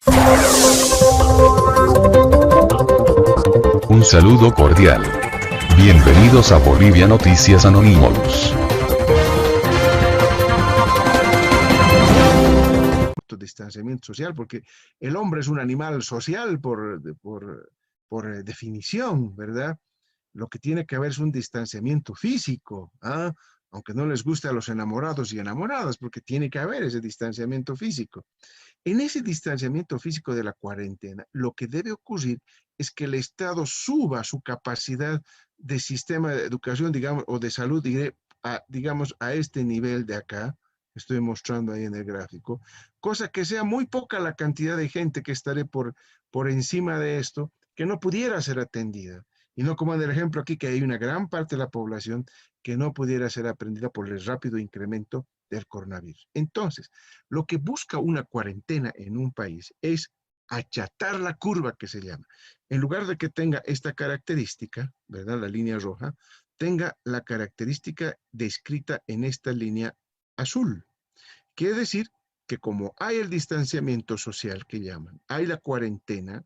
Un saludo cordial. Bienvenidos a Bolivia Noticias Anonymous. Distanciamiento social, porque el hombre es un animal social por definición, ¿verdad? Lo que tiene que haber es un distanciamiento físico, ¿ah? Aunque no les guste a los enamorados y enamoradas, porque tiene que haber ese distanciamiento físico. En ese distanciamiento físico de la cuarentena, lo que debe ocurrir es que el Estado suba su capacidad de sistema de educación, digamos, o de salud, digamos, a este nivel de acá, estoy mostrando ahí en el gráfico, cosa que sea muy poca la cantidad de gente que estaré por encima de esto, que no pudiera ser atendida. Y no como en el ejemplo aquí, que hay una gran parte de la población que no pudiera ser atendida por el rápido incremento del coronavirus. Entonces, lo que busca una cuarentena en un país es achatar la curva que se llama. En lugar de que tenga esta característica, ¿verdad? La línea roja, tenga la característica descrita en esta línea azul. Quiere decir que como hay el distanciamiento social que llaman, hay la cuarentena,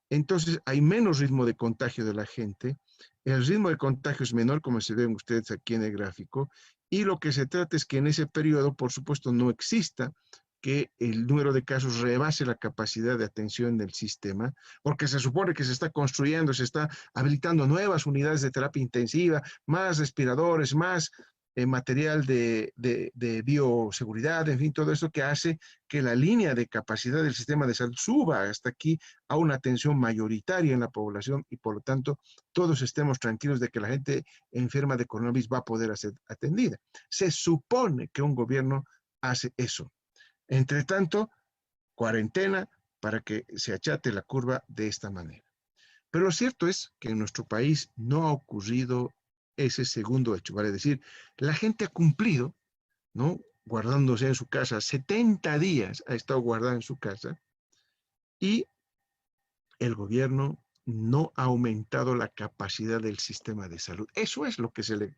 entonces hay menos ritmo de contagio de la gente, el ritmo de contagio es menor, como se ven ustedes aquí en el gráfico, y lo que se trata es que en ese periodo, por supuesto, no exista que el número de casos rebase la capacidad de atención del sistema, porque se supone que se está construyendo, se está habilitando nuevas unidades de terapia intensiva, más respiradores, más material de bioseguridad, en fin, todo eso que hace que la línea de capacidad del sistema de salud suba hasta aquí a una atención mayoritaria en la población y por lo tanto todos estemos tranquilos de que la gente enferma de coronavirus va a poder ser atendida. Se supone que un gobierno hace eso. Entre tanto, cuarentena para que se achate la curva de esta manera. Pero lo cierto es que en nuestro país no ha ocurrido ese segundo hecho, vale decir, la gente ha cumplido, ¿no? Guardándose en su casa, 70 días ha estado guardada en su casa y el gobierno no ha aumentado la capacidad del sistema de salud. Eso es lo que se le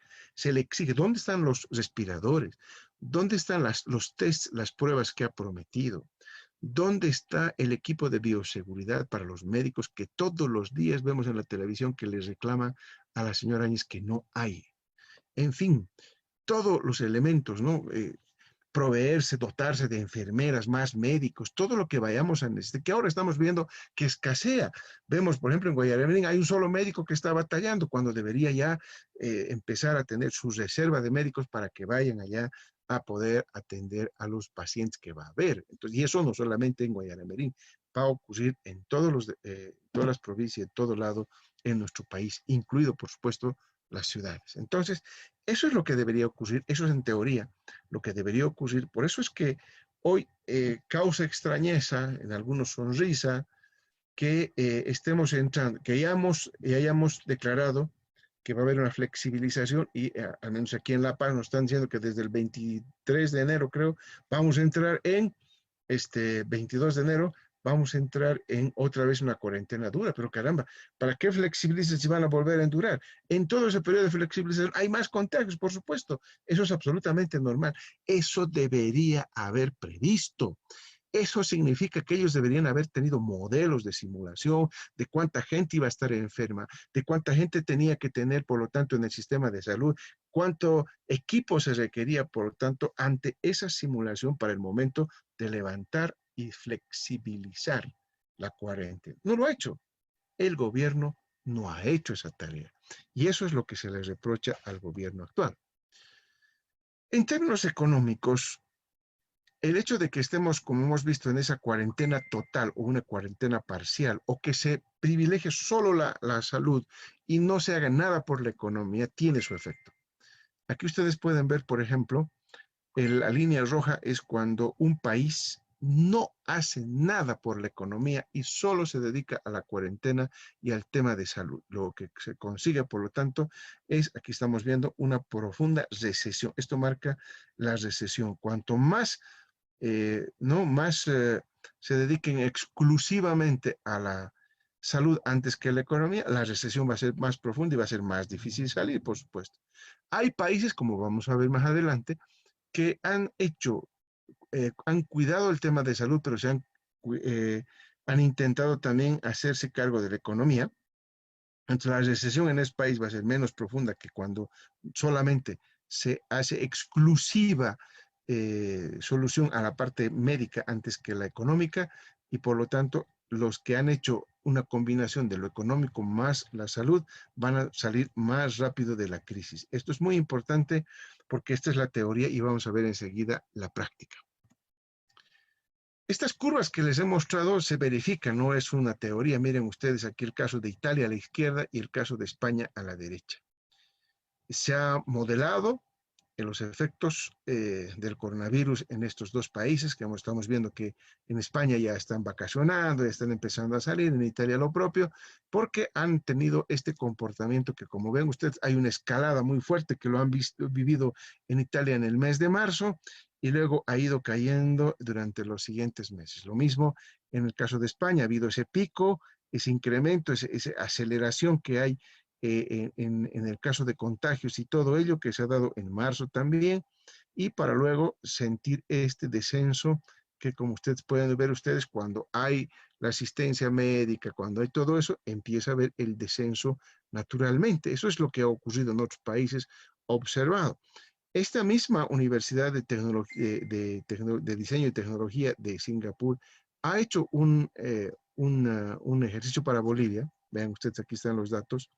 exige. ¿Dónde están los respiradores? ¿Dónde están los tests, las pruebas que ha prometido? ¿Dónde está el equipo de bioseguridad para los médicos que todos los días vemos en la televisión que les reclama a la señora Áñez que no hay? En fin, todos los elementos, ¿no? Proveerse, dotarse de enfermeras, más médicos, todo lo que vayamos a necesitar, que ahora estamos viendo que escasea. Vemos, por ejemplo, en Guayasamín hay un solo médico que está batallando cuando debería ya empezar a tener su reserva de médicos para que vayan allá a poder atender a los pacientes que va a haber. Entonces, y eso no solamente en Guayasamín, va a ocurrir en todas las provincias, en todo lado en nuestro país, incluido, por supuesto, las ciudades. Entonces, eso es lo que debería ocurrir, eso es en teoría lo que debería ocurrir. Por eso es que hoy causa extrañeza, en algunos sonrisa, que estemos entrando, que hayamos declarado que va a haber una flexibilización y al menos aquí en La Paz nos están diciendo que desde el 23 de enero, creo, vamos a entrar en 22 de enero, vamos a entrar en otra vez una cuarentena dura, pero caramba, ¿para qué flexibilizar si van a volver a endurar? En todo ese periodo de flexibilización hay más contagios, por supuesto, eso es absolutamente normal, eso debería haber previsto. Eso significa que ellos deberían haber tenido modelos de simulación de cuánta gente iba a estar enferma, de cuánta gente tenía que tener, por lo tanto, en el sistema de salud, cuánto equipo se requería, por lo tanto, ante esa simulación para el momento de levantar y flexibilizar la cuarentena. No lo ha hecho. El gobierno no ha hecho esa tarea. Y eso es lo que se le reprocha al gobierno actual. En términos económicos, el hecho de que estemos, como hemos visto, en esa cuarentena total o una cuarentena parcial, o que se privilegie solo la salud y no se haga nada por la economía, tiene su efecto. Aquí ustedes pueden ver, por ejemplo, la línea roja es cuando un país no hace nada por la economía y solo se dedica a la cuarentena y al tema de salud. Lo que se consigue, por lo tanto, es, aquí estamos viendo, una profunda recesión. Esto marca la recesión. Cuanto más no más se dediquen exclusivamente a la salud antes que a la economía, la recesión va a ser más profunda y va a ser más difícil salir, por supuesto. Hay países, como vamos a ver más adelante, que han cuidado el tema de salud, pero se han han intentado también hacerse cargo de la economía. Entonces la recesión en ese país va a ser menos profunda que cuando solamente se hace exclusiva solución a la parte médica antes que la económica, y por lo tanto los que han hecho una combinación de lo económico más la salud van a salir más rápido de la crisis. Esto es muy importante porque esta es la teoría y vamos a ver enseguida la práctica. Estas curvas que les he mostrado se verifican, no es una teoría. Miren ustedes aquí el caso de Italia a la izquierda y el caso de España a la derecha. Se ha modelado los efectos del coronavirus en estos dos países, que estamos viendo que en España ya están vacacionando, ya están empezando a salir, en Italia lo propio, porque han tenido este comportamiento que, como ven ustedes, hay una escalada muy fuerte que lo han vivido en Italia en el mes de marzo, y luego ha ido cayendo durante los siguientes meses. Lo mismo en el caso de España, ha habido ese pico, ese incremento, esa aceleración que hay en el caso de contagios y todo ello que se ha dado en marzo también, y para luego sentir este descenso que, como ustedes pueden ver ustedes, cuando hay la asistencia médica, cuando hay todo eso, empieza a ver el descenso naturalmente. Eso es lo que ha ocurrido en otros países observado. Esta misma Universidad de Diseño y Tecnología de Singapur ha hecho un ejercicio para Bolivia. Vean ustedes, aquí están los datos,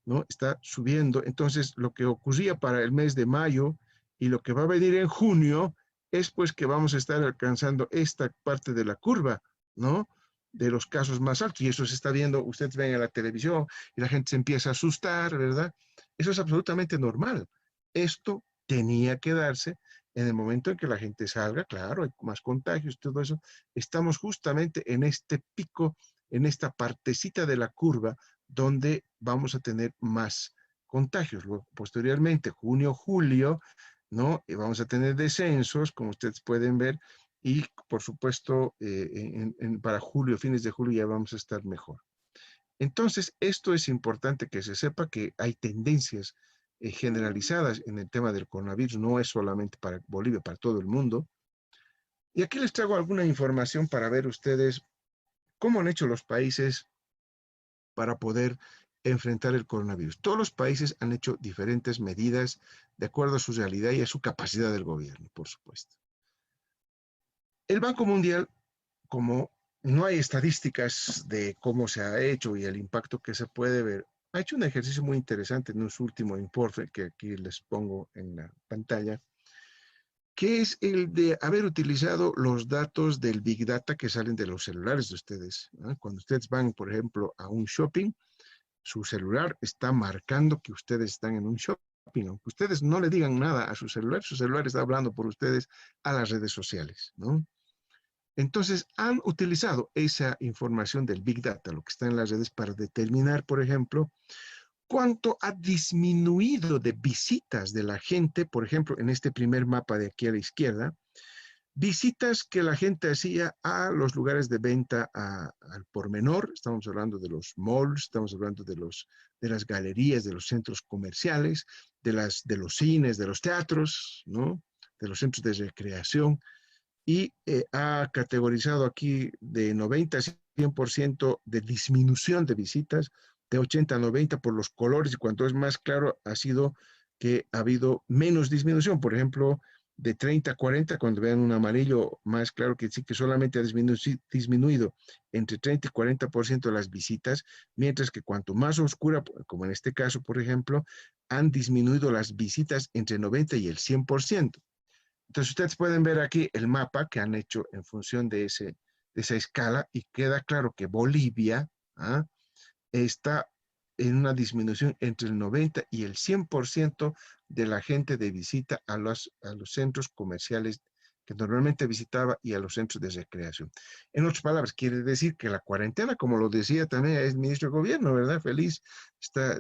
¿no? Está subiendo. Entonces, lo que ocurría para el mes de mayo y lo que va a venir en junio es pues que vamos a estar alcanzando esta parte de la curva, ¿no? De los casos más altos. Y eso se está viendo, ustedes ven en la televisión y la gente se empieza a asustar, ¿verdad? Eso es absolutamente normal. Esto tenía que darse en el momento en que la gente salga, claro, hay más contagios, todo eso. Estamos justamente en este pico, en esta partecita de la curva donde vamos a tener más contagios. Luego, posteriormente, junio, julio, ¿no? Vamos a tener descensos, como ustedes pueden ver, y por supuesto, para julio, fines de julio, ya vamos a estar mejor. Entonces, esto es importante que se sepa que hay tendencias generalizadas en el tema del coronavirus, no es solamente para Bolivia, para todo el mundo. Y aquí les traigo alguna información para ver ustedes cómo han hecho los países para poder enfrentar el coronavirus. Todos los países han hecho diferentes medidas de acuerdo a su realidad y a su capacidad del gobierno, por supuesto. El Banco Mundial, como no hay estadísticas de cómo se ha hecho y el impacto que se puede ver, ha hecho un ejercicio muy interesante en su último informe, que aquí les pongo en la pantalla, que es el de haber utilizado los datos del Big Data que salen de los celulares de ustedes, ¿no? Cuando ustedes van, por ejemplo, a un shopping, su celular está marcando que ustedes están en un shopping. Aunque ustedes no le digan nada a su celular está hablando por ustedes a las redes sociales, ¿no? Entonces, han utilizado esa información del Big Data, lo que está en las redes, para determinar, por ejemplo, cuánto ha disminuido de visitas de la gente, por ejemplo, en este primer mapa de aquí a la izquierda, visitas que la gente hacía a los lugares de venta al por menor. Estamos hablando de los malls, estamos hablando de las galerías, de los centros comerciales, de los cines, de los teatros, ¿no? De los centros de recreación. Y ha categorizado aquí de 90 a 100% de disminución de visitas, de 80 a 90 por los colores, y cuanto es más claro ha sido que ha habido menos disminución. Por ejemplo, de 30 a 40, cuando vean un amarillo más claro, que sí que solamente ha disminuido entre 30 y 40% de las visitas, mientras que cuanto más oscura, como en este caso, por ejemplo, han disminuido las visitas entre 90 y el 100%. Entonces ustedes pueden ver aquí el mapa que han hecho en función de esa escala, y queda claro que Bolivia está en una disminución entre el 90 y el 100% de la gente de visita a los centros comerciales que normalmente visitaba y a los centros de recreación. En otras palabras, quiere decir que la cuarentena, como lo decía también el ministro de Gobierno, ¿verdad? Feliz,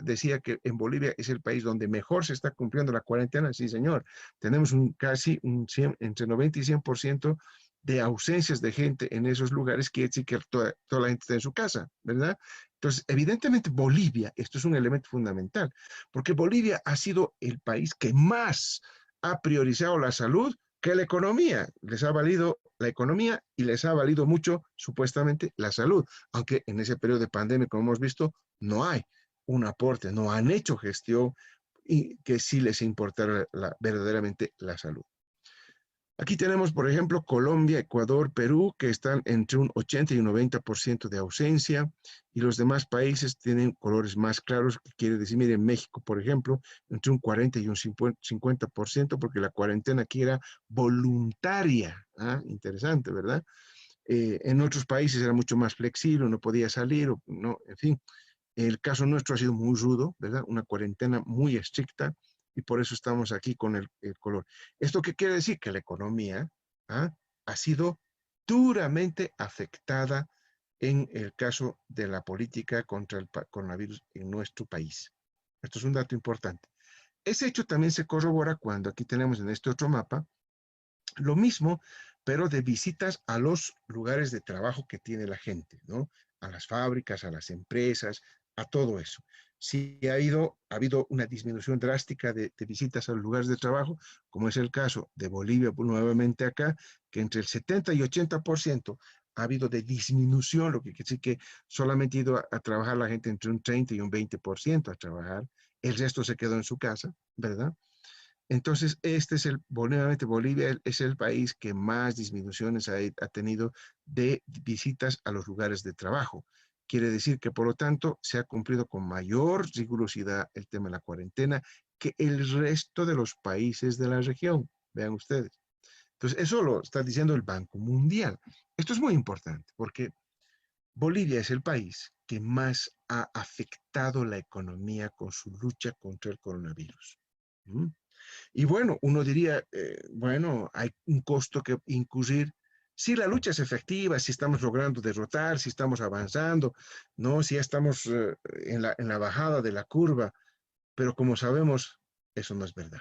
decía que en Bolivia es el país donde mejor se está cumpliendo la cuarentena. Sí, señor. Tenemos entre 90 y 100% de ausencias de gente en esos lugares, quiere decir que toda la gente está en su casa, ¿verdad? Entonces, evidentemente Bolivia, esto es un elemento fundamental, porque Bolivia ha sido el país que más ha priorizado la salud que la economía les ha valido la economía y les ha valido mucho, supuestamente, la salud. Aunque en ese periodo de pandemia, como hemos visto, no hay un aporte, no han hecho gestión y que sí les importara verdaderamente la salud. Aquí tenemos, por ejemplo, Colombia, Ecuador, Perú, que están entre un 80 y un 90% de ausencia, y los demás países tienen colores más claros, que quiere decir, miren, México, por ejemplo, entre un 40 y un 50%, porque la cuarentena aquí era voluntaria. ¿Ah? Interesante, ¿verdad? En otros países era mucho más flexible, no podía salir, no, en fin. El caso nuestro ha sido muy rudo, ¿verdad? Una cuarentena muy estricta y por eso estamos aquí con el color. ¿Esto qué quiere decir? Que la economía ha sido duramente afectada en el caso de la política contra el coronavirus en nuestro país. Esto es un dato importante. Ese hecho también se corrobora cuando aquí tenemos en este otro mapa lo mismo, pero de visitas a los lugares de trabajo que tiene la gente, ¿no? A las fábricas, a las empresas, a todo eso. Sí ha habido una disminución drástica de visitas a los lugares de trabajo, como es el caso de Bolivia, nuevamente acá, que entre el 70 y 80% ha habido de disminución, lo que quiere decir que solamente ha ido a trabajar la gente entre un 30 y un 20% a trabajar, el resto se quedó en su casa, ¿verdad? Entonces, nuevamente Bolivia es el país que más disminuciones ha tenido de visitas a los lugares de trabajo. Quiere decir que, por lo tanto, se ha cumplido con mayor rigurosidad el tema de la cuarentena que el resto de los países de la región. Vean ustedes. Entonces, eso lo está diciendo el Banco Mundial. Esto es muy importante porque Bolivia es el país que más ha afectado la economía con su lucha contra el coronavirus. ¿Mm? Y bueno, uno diría, bueno, hay un costo que incurrir. Si la lucha es efectiva, si estamos logrando derrotar, si estamos avanzando, ¿no? Si ya estamos en la bajada de la curva, pero como sabemos, eso no es verdad.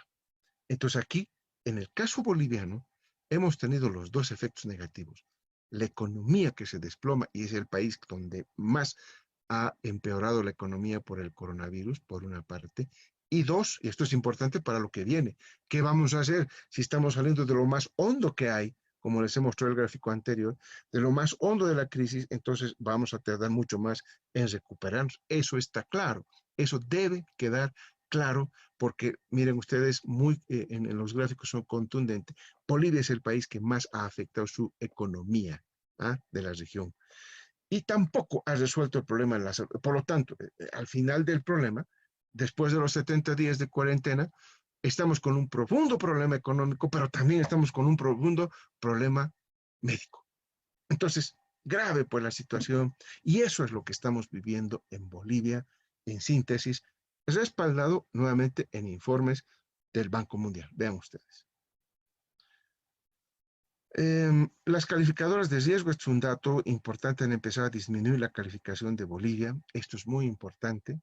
Entonces aquí, en el caso boliviano, hemos tenido los dos efectos negativos. La economía que se desploma y es el país donde más ha empeorado la economía por el coronavirus, por una parte, y dos, y esto es importante para lo que viene, ¿qué vamos a hacer si estamos saliendo de lo más hondo que hay, como les he mostrado el gráfico anterior, de lo más hondo de la crisis? Entonces vamos a tardar mucho más en recuperarnos. Eso está claro, eso debe quedar claro, porque miren ustedes, en los gráficos son contundentes. Bolivia es el país que más ha afectado su economía de la región y tampoco ha resuelto el problema en la salud. Por lo tanto, al final del problema, después de los 70 días de cuarentena, estamos con un profundo problema económico, pero también estamos con un profundo problema médico. Entonces, grave pues la situación, y eso es lo que estamos viviendo en Bolivia, en síntesis, respaldado nuevamente en informes del Banco Mundial. Vean ustedes. Las calificadoras de riesgo, esto es un dato importante, han empezado a disminuir la calificación de Bolivia. Esto es muy importante.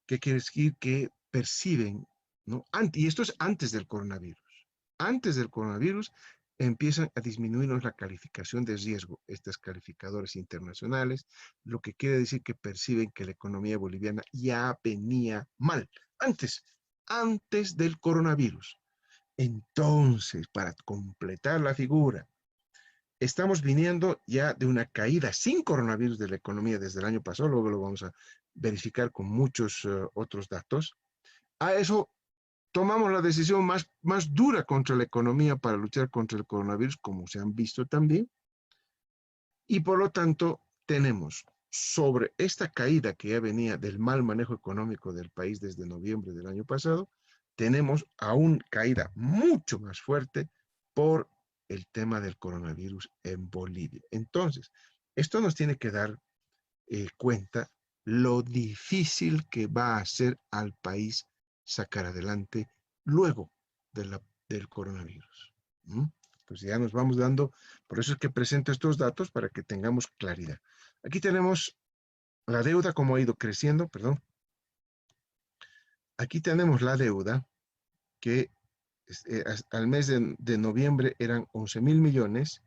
¿Qué quiere decir? Que perciben, ¿no? Y esto es antes del coronavirus. Antes del coronavirus empiezan a disminuirnos la calificación de riesgo, estas calificadoras internacionales, lo que quiere decir que perciben que la economía boliviana ya venía mal, antes del coronavirus. Entonces, para completar la figura, estamos viniendo ya de una caída sin coronavirus de la economía desde el año pasado, luego lo vamos a verificar con muchos otros datos. A eso tomamos la decisión más dura contra la economía para luchar contra el coronavirus, como se han visto también, y por lo tanto tenemos sobre esta caída que ya venía del mal manejo económico del país desde noviembre del año pasado, tenemos aún caída mucho más fuerte por el tema del coronavirus en Bolivia. Entonces, esto nos tiene que dar cuenta lo difícil que va a ser al país sacar adelante luego del coronavirus. Pues ya nos vamos dando, por eso es que presento estos datos para que tengamos claridad. Aquí tenemos la deuda, como ha ido creciendo, perdón. Aquí tenemos la deuda que al mes de noviembre eran 11,000 millones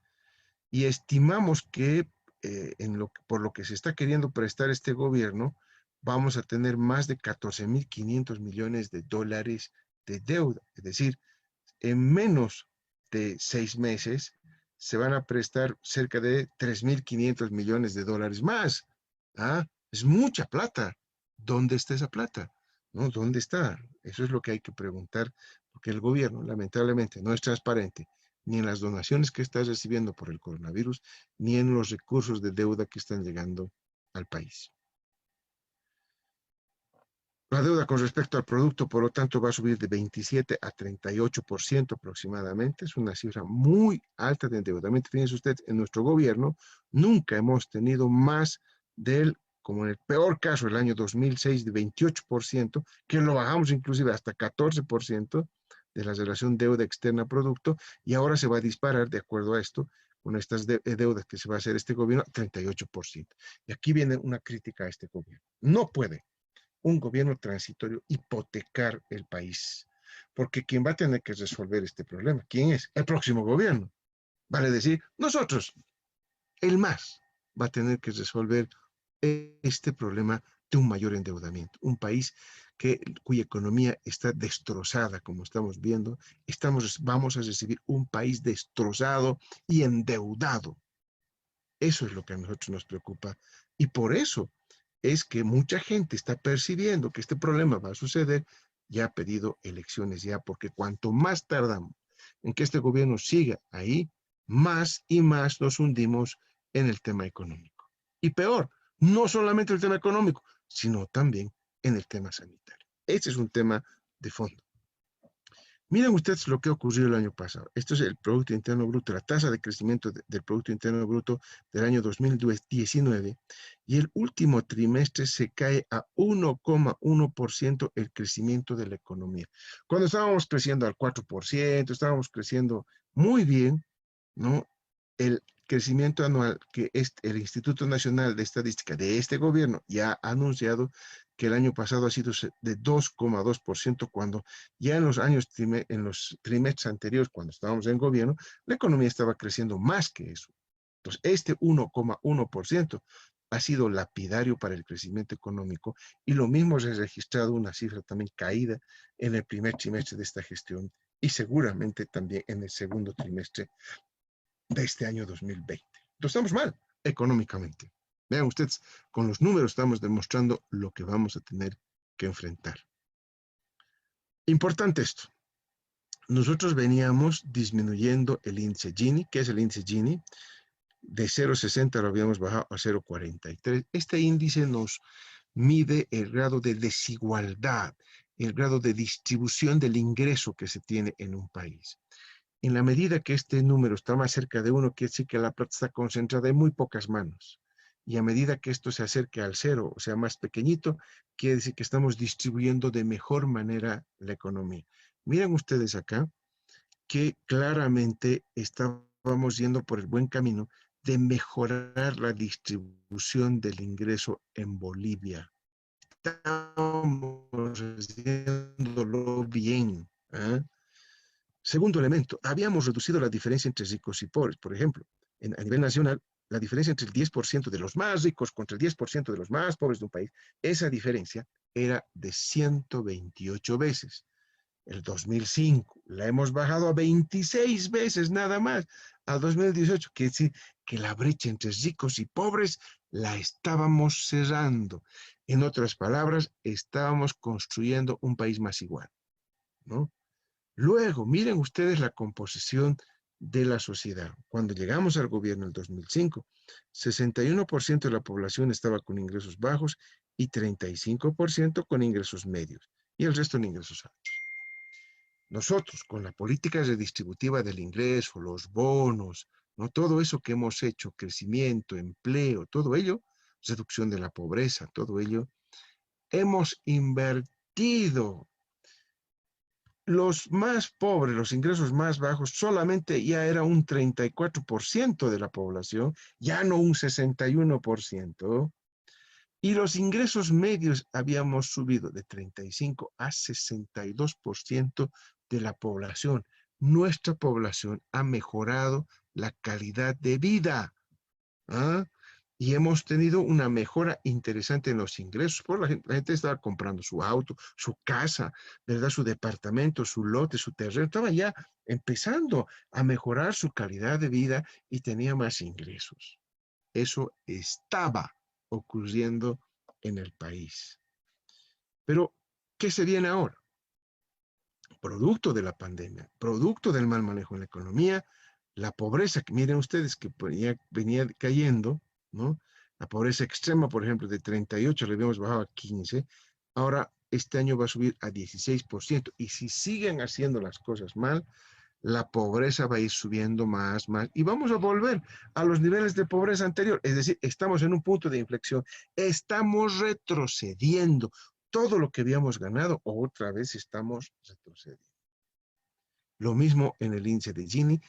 y estimamos que por lo que se está queriendo prestar este gobierno, vamos a tener más de 14,500 millones de dólares de deuda. Es decir, en menos durante 6 meses se van a prestar cerca de 3.500 millones de dólares más. ¿Ah? Es mucha plata. ¿Dónde está esa plata? ¿No? ¿Dónde está? Eso es lo que hay que preguntar, porque el gobierno, lamentablemente, no es transparente ni en las donaciones que está recibiendo por el coronavirus, ni en los recursos de deuda que están llegando al país. La deuda con respecto al producto, por lo tanto, va a subir de 27 a 38% aproximadamente. Es una cifra muy alta de endeudamiento. Fíjense usted, en nuestro gobierno nunca hemos tenido más del, como en el peor caso, el año 2006, de 28%, que lo bajamos inclusive hasta 14% de la relación deuda externa-producto, y ahora se va a disparar, de acuerdo a esto, con estas deudas que se va a hacer este gobierno, 38%. Y aquí viene una crítica a este gobierno. No puede un gobierno transitorio hipotecar el país, porque quien va a tener que resolver este problema, ¿quién es? El próximo gobierno. Vale decir, nosotros, el MAS, va a tener que resolver este problema de un mayor endeudamiento. Un país cuya economía está destrozada, como estamos viendo. Vamos a recibir un país destrozado y endeudado. Eso es lo que a nosotros nos preocupa. Y por eso es que mucha gente está percibiendo que este problema va a suceder, ya ha pedido elecciones ya, porque cuanto más tardamos en que este gobierno siga ahí, más y más nos hundimos en el tema económico. Y peor, no solamente el tema económico, sino también en el tema sanitario. Este es un tema de fondo. Miren ustedes lo que ocurrió el año pasado. Esto es el Producto Interno Bruto, la tasa de crecimiento del Producto Interno Bruto del año 2019, y el último trimestre se cae a 1,1% el crecimiento de la economía. Cuando estábamos creciendo al 4%, estábamos creciendo muy bien, ¿no? El crecimiento anual que el Instituto Nacional de Estadística de este gobierno ya ha anunciado que el año pasado ha sido de 2,2%, cuando ya en los trimestres anteriores, cuando estábamos en gobierno, la economía estaba creciendo más que eso. Entonces, este 1,1% ha sido lapidario para el crecimiento económico, y lo mismo se ha registrado una cifra también caída en el primer trimestre de esta gestión, y seguramente también en el segundo trimestre de este año 2020. Entonces estamos mal económicamente. Vean ustedes, con los números estamos demostrando lo que vamos a tener que enfrentar. Importante esto. Nosotros veníamos disminuyendo el índice Gini. ¿Qué es el índice Gini? De 0,60 lo habíamos bajado a 0,43. Este índice nos mide el grado de desigualdad, el grado de distribución del ingreso que se tiene en un país. En la medida que este número está más cerca de 1, quiere decir que la plata está concentrada en muy pocas manos. Y a medida que esto se acerque al 0, o sea, más pequeñito, quiere decir que estamos distribuyendo de mejor manera la economía. Miren ustedes acá que claramente estábamos yendo por el buen camino de mejorar la distribución del ingreso en Bolivia. Estamos haciéndolo bien, ¿eh? Segundo elemento, habíamos reducido la diferencia entre ricos y pobres. Por ejemplo, a nivel nacional, la diferencia entre el 10% de los más ricos contra el 10% de los más pobres de un país, esa diferencia era de 128 veces. El 2005 la hemos bajado a 26 veces nada más. Al 2018, quiere decir que la brecha entre ricos y pobres la estábamos cerrando. En otras palabras, estábamos construyendo un país más igual, ¿no? Luego, miren ustedes la composición de la sociedad. Cuando llegamos al gobierno en el 2005, 61% de la población estaba con ingresos bajos y 35% con ingresos medios, y el resto en ingresos altos. Nosotros, con la política redistributiva del ingreso, los bonos, ¿no? Todo eso que hemos hecho, crecimiento, empleo, todo ello, reducción de la pobreza, todo ello, hemos invertido. Los más pobres, los ingresos más bajos, solamente ya era un 34% de la población, ya no un 61%. Y los ingresos medios habíamos subido de 35 a 62% de la población. Nuestra población ha mejorado la calidad de vida, ¿ah? y hemos tenido una mejora interesante en los ingresos. La gente estaba comprando su auto, su casa, ¿verdad? Su departamento, su lote, su terreno. Estaba ya empezando a mejorar su calidad de vida y tenía más ingresos. Eso estaba ocurriendo en el país. Pero, ¿qué se viene ahora? Producto de la pandemia, producto del mal manejo en la economía, la pobreza, que miren ustedes que venía cayendo, ¿no? La pobreza extrema, por ejemplo, de 38 le habíamos bajado a 15, ahora este año va a subir a 16%, y si siguen haciendo las cosas mal, la pobreza va a ir subiendo más, y vamos a volver a los niveles de pobreza anterior, es decir, estamos en un punto de inflexión, estamos retrocediendo, todo lo que habíamos ganado, otra vez estamos retrocediendo. Lo mismo en el índice de Gini,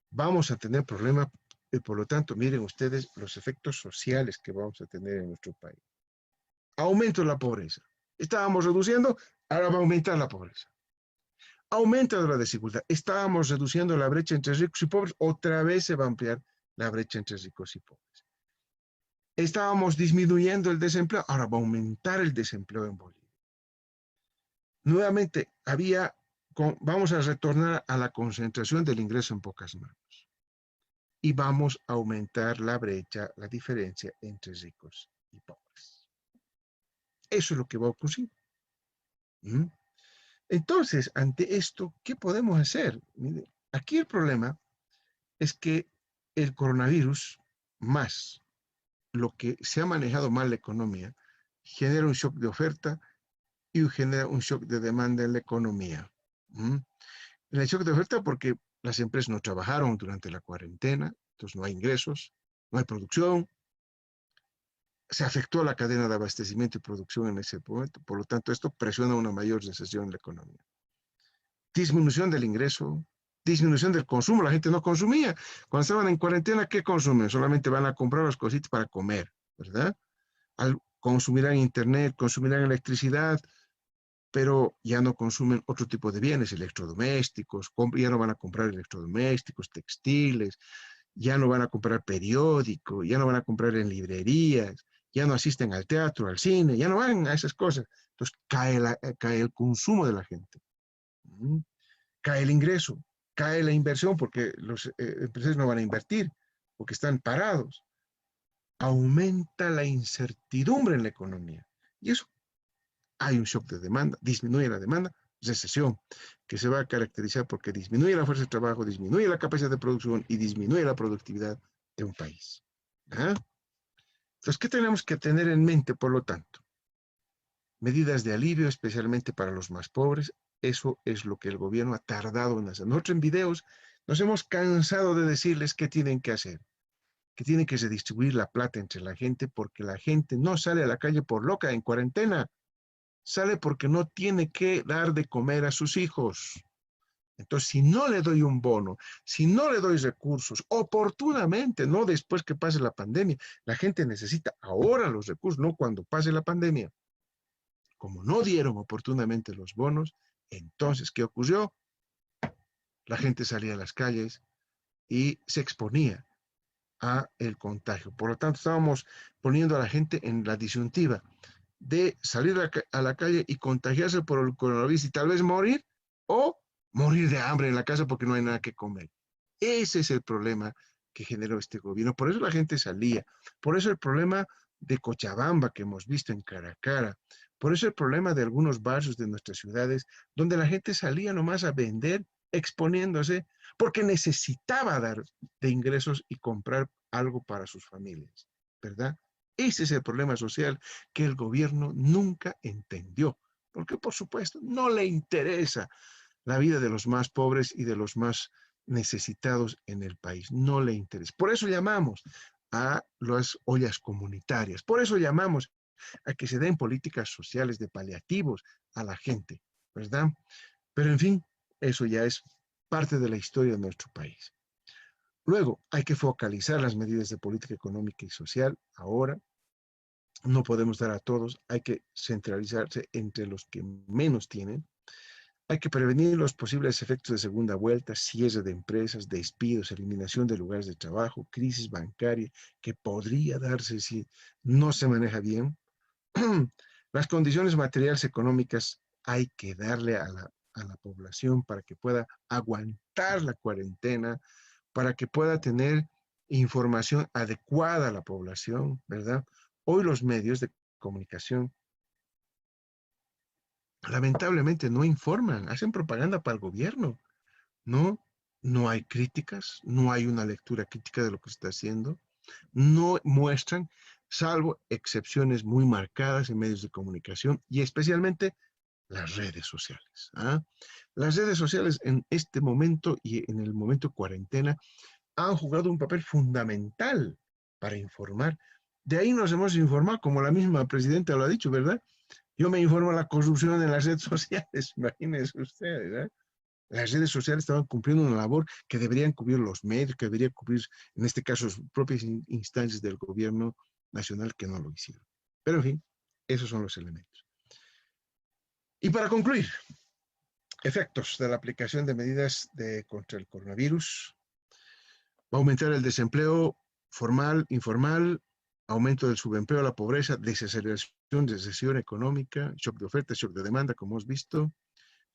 vamos a tener problemas, por lo tanto, miren ustedes los efectos sociales que vamos a tener en nuestro país. Aumento de la pobreza. Estábamos reduciendo, ahora va a aumentar la pobreza. Aumento de la desigualdad. Estábamos reduciendo la brecha entre ricos y pobres, otra vez se va a ampliar la brecha entre ricos y pobres. Estábamos disminuyendo el desempleo, ahora va a aumentar el desempleo en Bolivia. Nuevamente, vamos a retornar a la concentración del ingreso en pocas manos. Y vamos a aumentar la brecha, la diferencia entre ricos y pobres. Eso es lo que va a ocurrir. Entonces, ante esto, ¿qué podemos hacer? Mire, aquí el problema es que el coronavirus, más lo que se ha manejado mal la economía, genera un shock de oferta y genera un shock de demanda en la economía. El shock de oferta porque las empresas no trabajaron durante la cuarentena, entonces no hay ingresos, no hay producción, se afectó la cadena de abastecimiento y producción en ese momento, por lo tanto esto presiona una mayor recesión en la economía. Disminución del ingreso, disminución del consumo, la gente no consumía. Cuando estaban en cuarentena, ¿qué consumen? Solamente van a comprar las cositas para comer, ¿verdad? Consumirán internet, consumirán electricidad, pero ya no consumen otro tipo de bienes, electrodomésticos, ya no van a comprar electrodomésticos, textiles, ya no van a comprar periódicos, ya no van a comprar en librerías, ya no asisten al teatro, al cine, ya no van a esas cosas. Entonces cae el consumo de la gente. Cae el ingreso, cae la inversión porque los empresarios no van a invertir, porque están parados. Aumenta la incertidumbre en la economía. Y eso, hay un shock de demanda, disminuye la demanda, recesión, que se va a caracterizar porque disminuye la fuerza de trabajo, disminuye la capacidad de producción y disminuye la productividad de un país. ¿Ah? Entonces, ¿qué tenemos que tener en mente, por lo tanto? Medidas de alivio, especialmente para los más pobres. Eso es lo que el gobierno ha tardado en hacer. Nosotros en videos nos hemos cansado de decirles qué tienen que hacer, que tienen que redistribuir la plata entre la gente, porque la gente no sale a la calle por loca en cuarentena, sale porque no tiene que dar de comer a sus hijos. Entonces, si no le doy un bono, si no le doy recursos oportunamente, no después que pase la pandemia, la gente necesita ahora los recursos, no cuando pase la pandemia. Como no dieron oportunamente los bonos, entonces, ¿qué ocurrió? La gente salía a las calles y se exponía a el contagio. Por lo tanto, estábamos poniendo a la gente en la disyuntiva de salir a la calle y contagiarse por el coronavirus y tal vez morir, o morir de hambre en la casa porque no hay nada que comer. Ese es el problema que generó este gobierno. Por eso la gente salía. Por eso el problema de Cochabamba que hemos visto en Caracara. Por eso el problema de algunos barrios de nuestras ciudades donde la gente salía nomás a vender, exponiéndose, porque necesitaba dar de ingresos y comprar algo para sus familias, ¿verdad? Ese es el problema social que el gobierno nunca entendió, porque por supuesto no le interesa la vida de los más pobres y de los más necesitados en el país, no le interesa. Por eso llamamos a las ollas comunitarias, por eso llamamos a que se den políticas sociales de paliativos a la gente, ¿verdad? Pero en fin, eso ya es parte de la historia de nuestro país. Luego, hay que focalizar las medidas de política económica y social ahora. No podemos dar a todos, hay que centralizarse entre los que menos tienen. Hay que prevenir los posibles efectos de segunda vuelta, cierre de empresas, despidos, eliminación de lugares de trabajo, crisis bancaria que podría darse si no se maneja bien. Las condiciones materiales económicas hay que darle a la población para que pueda aguantar la cuarentena, para que pueda tener información adecuada a la población, ¿verdad? Hoy los medios de comunicación lamentablemente no informan, hacen propaganda para el gobierno, ¿no? No hay críticas, no hay una lectura crítica de lo que se está haciendo, no muestran, salvo excepciones muy marcadas en medios de comunicación y especialmente las redes sociales. ¿Ah? Las redes sociales en este momento y en el momento de cuarentena han jugado un papel fundamental para informar. De ahí nos hemos informado, como la misma presidenta lo ha dicho, ¿verdad? Yo me informo de la corrupción en las redes sociales, imagínense ustedes, ¿verdad? Las redes sociales estaban cumpliendo una labor que deberían cubrir los medios, que deberían cubrir, en este caso, sus propias instancias del gobierno nacional que no lo hicieron. Pero en fin, esos son los elementos. Y para concluir, efectos de la aplicación de medidas contra el coronavirus. Va a aumentar el desempleo formal, informal, aumento del subempleo, la pobreza, desaceleración de recesión económica, shock de oferta, shock de demanda, como hemos visto,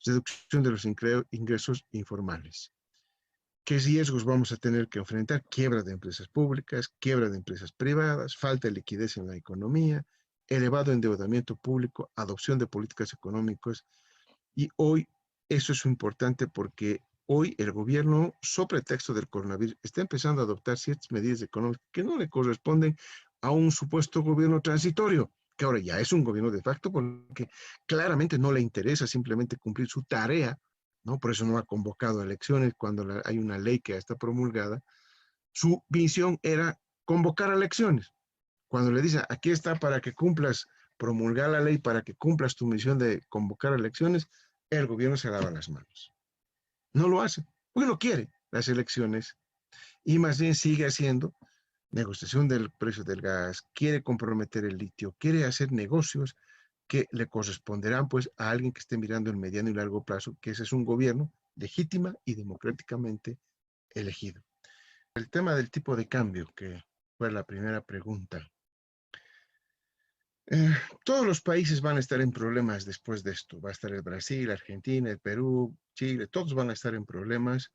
reducción de los ingresos informales. ¿Qué riesgos vamos a tener que enfrentar? Quiebra de empresas públicas, quiebra de empresas privadas, falta de liquidez en la economía, elevado endeudamiento público, adopción de políticas económicas. Y hoy eso es importante porque hoy el gobierno, sobre pretexto del coronavirus, está empezando a adoptar ciertas medidas económicas que no le corresponden a un supuesto gobierno transitorio, que ahora ya es un gobierno de facto porque claramente no le interesa simplemente cumplir su tarea, ¿no? Por eso no ha convocado elecciones cuando hay una ley que ya está promulgada. Su visión era convocar elecciones. Cuando le dice, aquí está para que cumplas, promulgar la ley para que cumplas tu misión de convocar elecciones, el gobierno se lava las manos. No lo hace, porque no quiere las elecciones y más bien sigue haciendo negociación del precio del gas, quiere comprometer el litio, quiere hacer negocios que le corresponderán pues a alguien que esté mirando el mediano y largo plazo, que ese es un gobierno legítima y democráticamente elegido. El tema del tipo de cambio, que fue la primera pregunta. Todos los países van a estar en problemas después de esto. Va a estar el Brasil, Argentina, el Perú, Chile, todos van a estar en problemas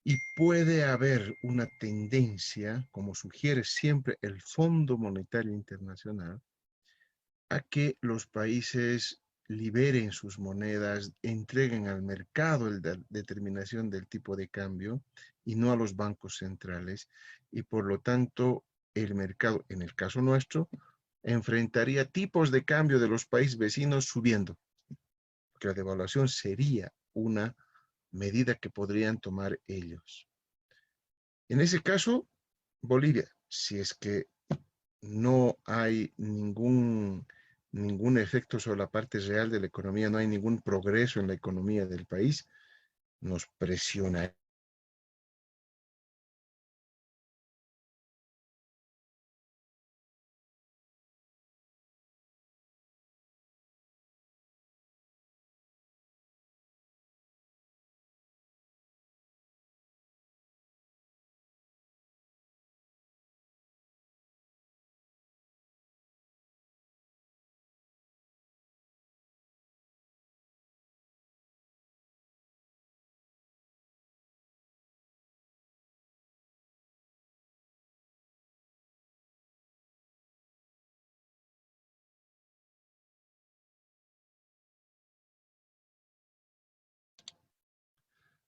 y puede haber una tendencia, como sugiere siempre el Fondo Monetario Internacional, a que los países liberen sus monedas, entreguen al mercado la determinación del tipo de cambio y no a los bancos centrales y por lo tanto el mercado, en el caso nuestro, enfrentaría tipos de cambio de los países vecinos subiendo, porque la devaluación sería una medida que podrían tomar ellos. En ese caso, Bolivia, si es que no hay ningún efecto sobre la parte real de la economía, no hay ningún progreso en la economía del país, nos presiona.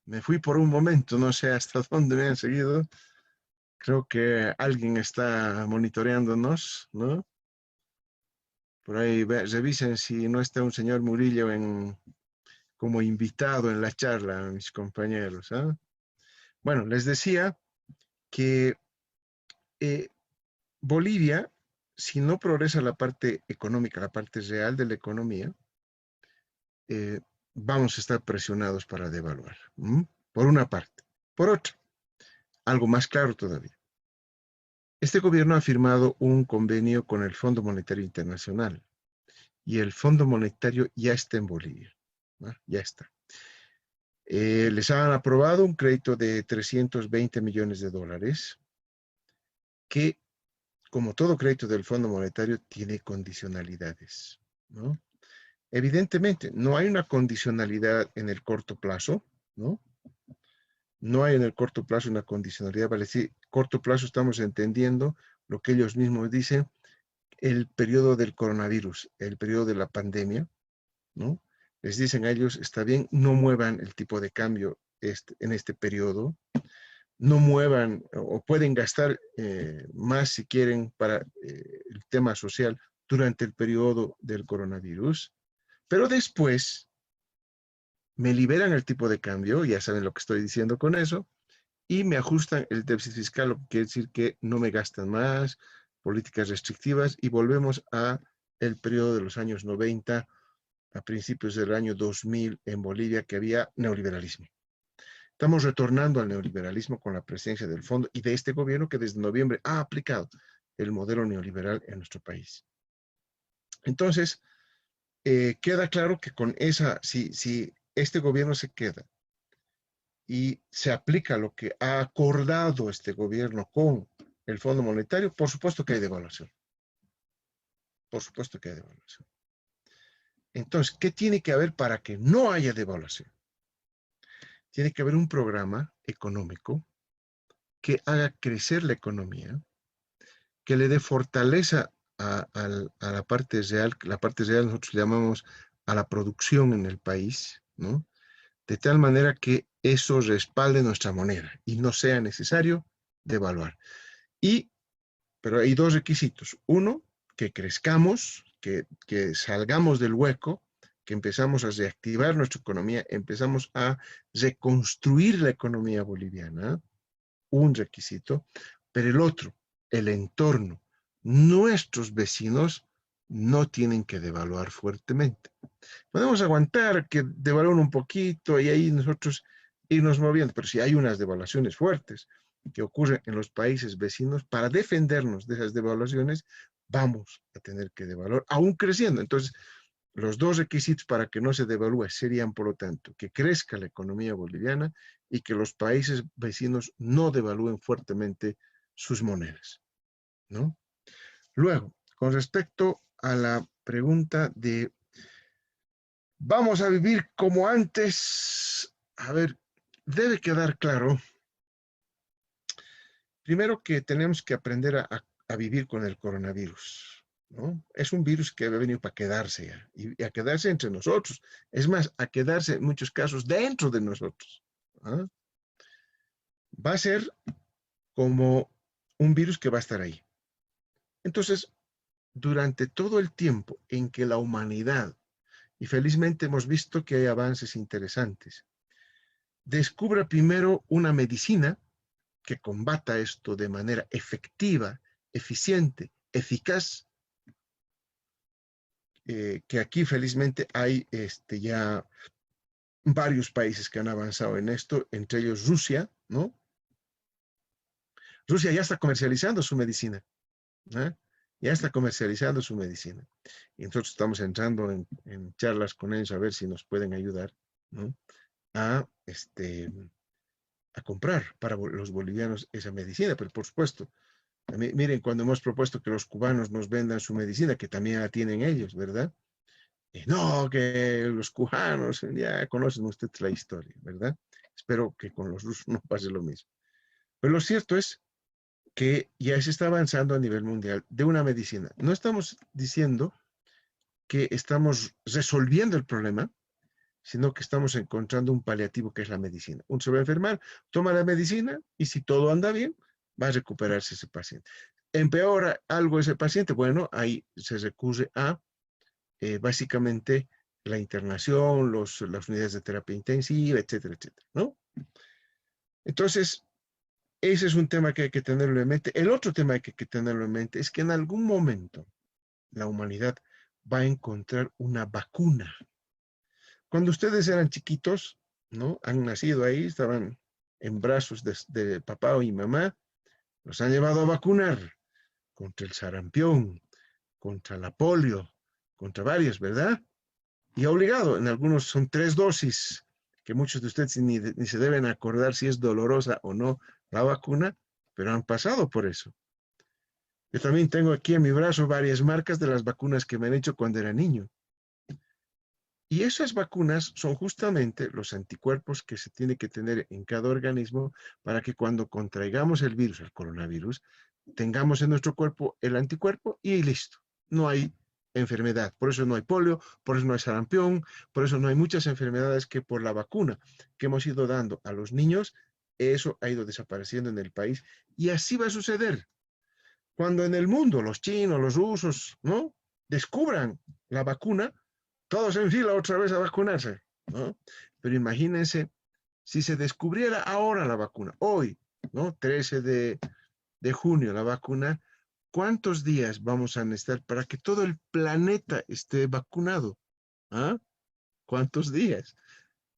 Me fui por un momento, no sé hasta dónde me han seguido. Creo que alguien está monitoreándonos, ¿no? Por ahí revisen si no está un señor Murillo como invitado en la charla, mis compañeros. ¿Ah? Bueno, les decía que Bolivia, si no progresa la parte económica, la parte real de la economía, vamos a estar presionados para devaluar, por una parte. Por otra, algo más claro todavía. Este gobierno ha firmado un convenio con el Fondo Monetario Internacional y el Fondo Monetario ya está en Bolivia. Ya está. Les han aprobado un crédito de 320 millones de dólares que, como todo crédito del Fondo Monetario, tiene condicionalidades, ¿no? Evidentemente, no hay una condicionalidad en el corto plazo, ¿no? No hay en el corto plazo una condicionalidad, vale decir, corto plazo estamos entendiendo lo que ellos mismos dicen, el periodo del coronavirus, el periodo de la pandemia, ¿no? Les dicen a ellos, está bien, no muevan el tipo de cambio en este periodo, no muevan o pueden gastar más si quieren para el tema social durante el periodo del coronavirus, pero después me liberan el tipo de cambio, ya saben lo que estoy diciendo con eso, y me ajustan el déficit fiscal, lo que quiere decir que no me gastan más, políticas restrictivas, y volvemos a el periodo de los años 90, a principios del año 2000 en Bolivia, que había neoliberalismo. Estamos retornando al neoliberalismo con la presencia del fondo y de este gobierno que desde noviembre ha aplicado el modelo neoliberal en nuestro país. Entonces, queda claro que con esa, si este gobierno se queda y se aplica lo que ha acordado este gobierno con el Fondo Monetario, por supuesto que hay devaluación. Por supuesto que hay devaluación. Entonces, ¿qué tiene que haber para que no haya devaluación? Tiene que haber un programa económico que haga crecer la economía, que le dé fortaleza a la parte real nosotros llamamos a la producción en el país, ¿no? De tal manera que eso respalde nuestra moneda y no sea necesario devaluar. Pero hay dos requisitos. Uno, que crezcamos, que salgamos del hueco, que empezamos a reactivar nuestra economía, empezamos a reconstruir la economía boliviana, un requisito, pero el otro, el entorno, nuestros vecinos no tienen que devaluar fuertemente. Podemos aguantar que devalúen un poquito y ahí nosotros irnos moviendo, pero si hay unas devaluaciones fuertes que ocurren en los países vecinos, para defendernos de esas devaluaciones, vamos a tener que devaluar, aún creciendo. Entonces, los dos requisitos para que no se devalúe serían, por lo tanto, que crezca la economía boliviana y que los países vecinos no devalúen fuertemente sus monedas, ¿no? Luego, con respecto a la pregunta de ¿vamos a vivir como antes? A ver, debe quedar claro, primero que tenemos que aprender a vivir con el coronavirus, ¿no? Es un virus que ha venido para quedarse ya, y a quedarse entre nosotros. Es más, a quedarse en muchos casos dentro de nosotros. ¿Ah? Va a ser como un virus que va a estar ahí. Entonces, durante todo el tiempo en que la humanidad, y felizmente hemos visto que hay avances interesantes, descubra primero una medicina que combata esto de manera efectiva, eficiente, eficaz, que aquí felizmente hay ya varios países que han avanzado en esto, entre ellos Rusia, ¿no? Rusia ya está comercializando su medicina, ¿eh? Ya está comercializando su medicina. Y nosotros estamos entrando en charlas con ellos a ver si nos pueden ayudar, ¿no? a comprar para los bolivianos esa medicina, pero por supuesto, miren, cuando hemos propuesto que los cubanos nos vendan su medicina, que también la tienen ellos, ¿verdad? No, que los cubanos, ya conocen ustedes la historia, ¿verdad? Espero que con los rusos no pase lo mismo. Pero lo cierto es que ya se está avanzando a nivel mundial de una medicina. No estamos diciendo que estamos resolviendo el problema, sino que estamos encontrando un paliativo que es la medicina. Uno se va a enfermar, toma la medicina y si todo anda bien, va a recuperarse ese paciente. ¿Empeora algo ese paciente? Bueno, ahí se recurre a básicamente la internación, las unidades de terapia intensiva, etcétera, etcétera, ¿no? Entonces, ese es un tema que hay que tenerlo en mente. El otro tema que hay que tenerlo en mente es que en algún momento la humanidad va a encontrar una vacuna. Cuando ustedes eran chiquitos, ¿no? Han nacido ahí, estaban en brazos de papá y mamá, los han llevado a vacunar contra el sarampión, contra la polio, contra varios, ¿verdad? y obligado. En algunos son 3 dosis, que muchos de ustedes ni se deben acordar si es dolorosa o no la vacuna, pero han pasado por eso. Yo también tengo aquí en mi brazo varias marcas de las vacunas que me han hecho cuando era niño. Y esas vacunas son justamente los anticuerpos que se tiene que tener en cada organismo para que cuando contraigamos el virus, el coronavirus, tengamos en nuestro cuerpo el anticuerpo y listo. No hay enfermedad. Por eso no hay polio, por eso no hay sarampión, por eso no hay muchas enfermedades que por la vacuna que hemos ido dando a los niños, eso ha ido desapareciendo en el país. Y así va a suceder. Cuando en el mundo los chinos, los rusos, ¿no?, descubran la vacuna, todos en fila otra vez a vacunarse, ¿no? Pero imagínense, si se descubriera ahora la vacuna, hoy, ¿no?, 13 de junio, la vacuna, ¿cuántos días vamos a necesitar para que todo el planeta esté vacunado? ¿Ah? ¿Cuántos días?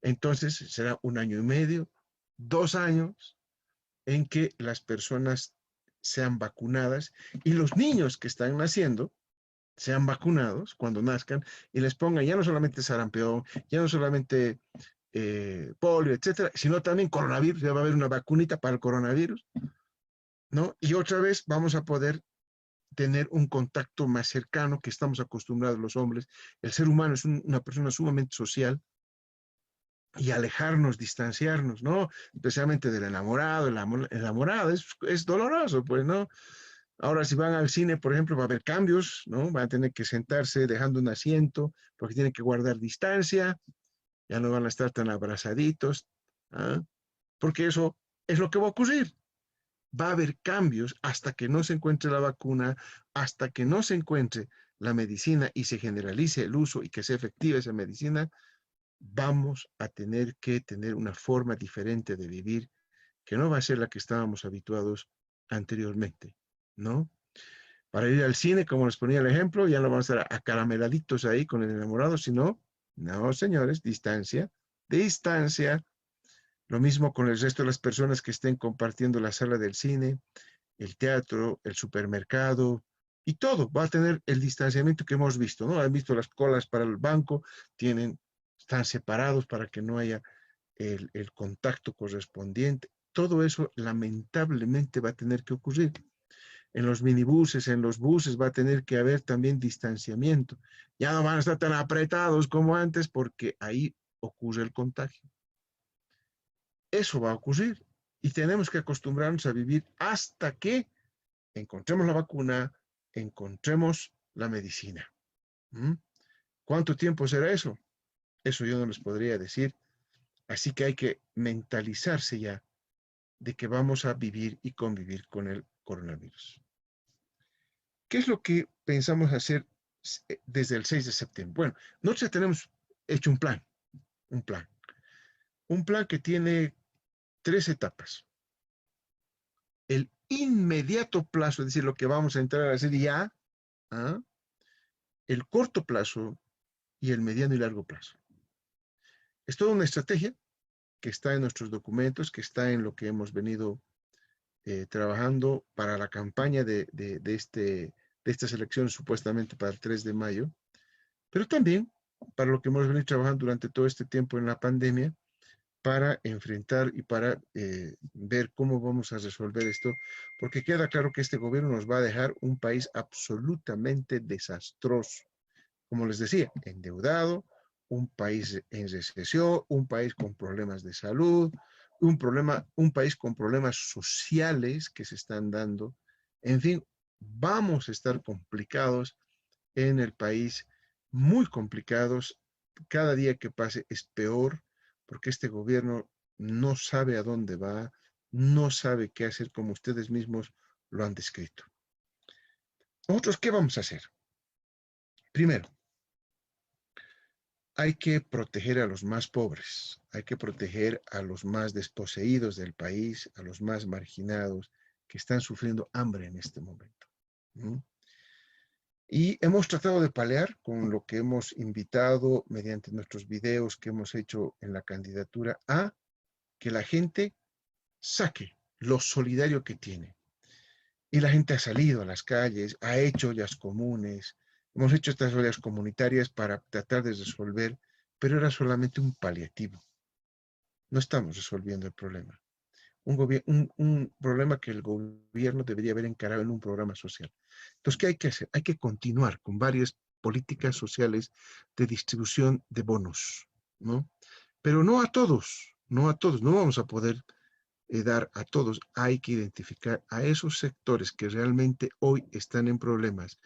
Entonces será 1 año y medio, 2 años, en que las personas sean vacunadas y los niños que están naciendo sean vacunados cuando nazcan y les pongan ya no solamente sarampión, ya no solamente polio, etcétera, sino también coronavirus. Ya va a haber una vacunita para el coronavirus, ¿no? Y otra vez vamos a poder tener un contacto más cercano que estamos acostumbrados los hombres. El ser humano es una persona sumamente social, y alejarnos, distanciarnos, ¿no? Especialmente del enamorado. El enamorado es doloroso, pues, ¿no? Ahora, si van al cine, por ejemplo, va a haber cambios, ¿no? Van a tener que sentarse dejando un asiento porque tienen que guardar distancia, ya no van a estar tan abrazaditos, ¿ah? Porque eso es lo que va a ocurrir. Va a haber cambios hasta que no se encuentre la vacuna, hasta que no se encuentre la medicina y se generalice el uso y que sea efectiva esa medicina. Vamos a tener que tener una forma diferente de vivir que no va a ser la que estábamos habituados anteriormente, ¿no? Para ir al cine, como les ponía el ejemplo, ya no vamos a estar acarameladitos ahí con el enamorado, sino, no, señores, distancia, distancia. Lo mismo con el resto de las personas que estén compartiendo la sala del cine, el teatro, el supermercado, y todo va a tener el distanciamiento que hemos visto, ¿no? Han visto las colas para el banco, están separados para que no haya el contacto correspondiente. Todo eso lamentablemente va a tener que ocurrir. En los minibuses, en los buses va a tener que haber también distanciamiento. Ya no van a estar tan apretados como antes porque ahí ocurre el contagio. Eso va a ocurrir y tenemos que acostumbrarnos a vivir hasta que encontremos la vacuna, encontremos la medicina. ¿Mm? ¿Cuánto tiempo será eso? Eso yo no les podría decir. Así que hay que mentalizarse ya de que vamos a vivir y convivir con el coronavirus. ¿Qué es lo que pensamos hacer desde el 6 de septiembre? Bueno, nosotros ya tenemos hecho un plan, un plan. Un plan que tiene 3 etapas. El inmediato plazo, es decir, lo que vamos a entrar a hacer ya, ¿ah?, el corto plazo y el mediano y largo plazo. Es toda una estrategia que está en nuestros documentos, que está en lo que hemos venido trabajando para la campaña de estas elecciones supuestamente para el 3 de mayo, pero también para lo que hemos venido trabajando durante todo este tiempo en la pandemia, para enfrentar y para ver cómo vamos a resolver esto, porque queda claro que este gobierno nos va a dejar un país absolutamente desastroso. Como les decía, endeudado, un país en recesión, un país con problemas de salud, un país con problemas sociales que se están dando. En fin, vamos a estar complicados en el país, muy complicados. Cada día que pase es peor, porque este gobierno no sabe a dónde va, no sabe qué hacer, como ustedes mismos lo han descrito. ¿Nosotros qué vamos a hacer? Primero, hay que proteger a los más pobres, hay que proteger a los más desposeídos del país, a los más marginados que están sufriendo hambre en este momento. ¿No? Y hemos tratado de paliar con lo que hemos invitado mediante nuestros videos que hemos hecho en la candidatura a que la gente saque lo solidario que tiene. Y la gente ha salido a las calles, ha hecho ollas comunes, Hemos hecho estas ollas comunitarias para tratar de resolver, pero era solamente un paliativo. No estamos resolviendo el problema. Un problema que el gobierno debería haber encarado en un programa social. Entonces, ¿qué hay que hacer? Hay que continuar con varias políticas sociales de distribución de bonos, ¿no? Pero no a todos, no a todos, no vamos a poder dar a todos. Hay que identificar a esos sectores que realmente hoy están en problemas,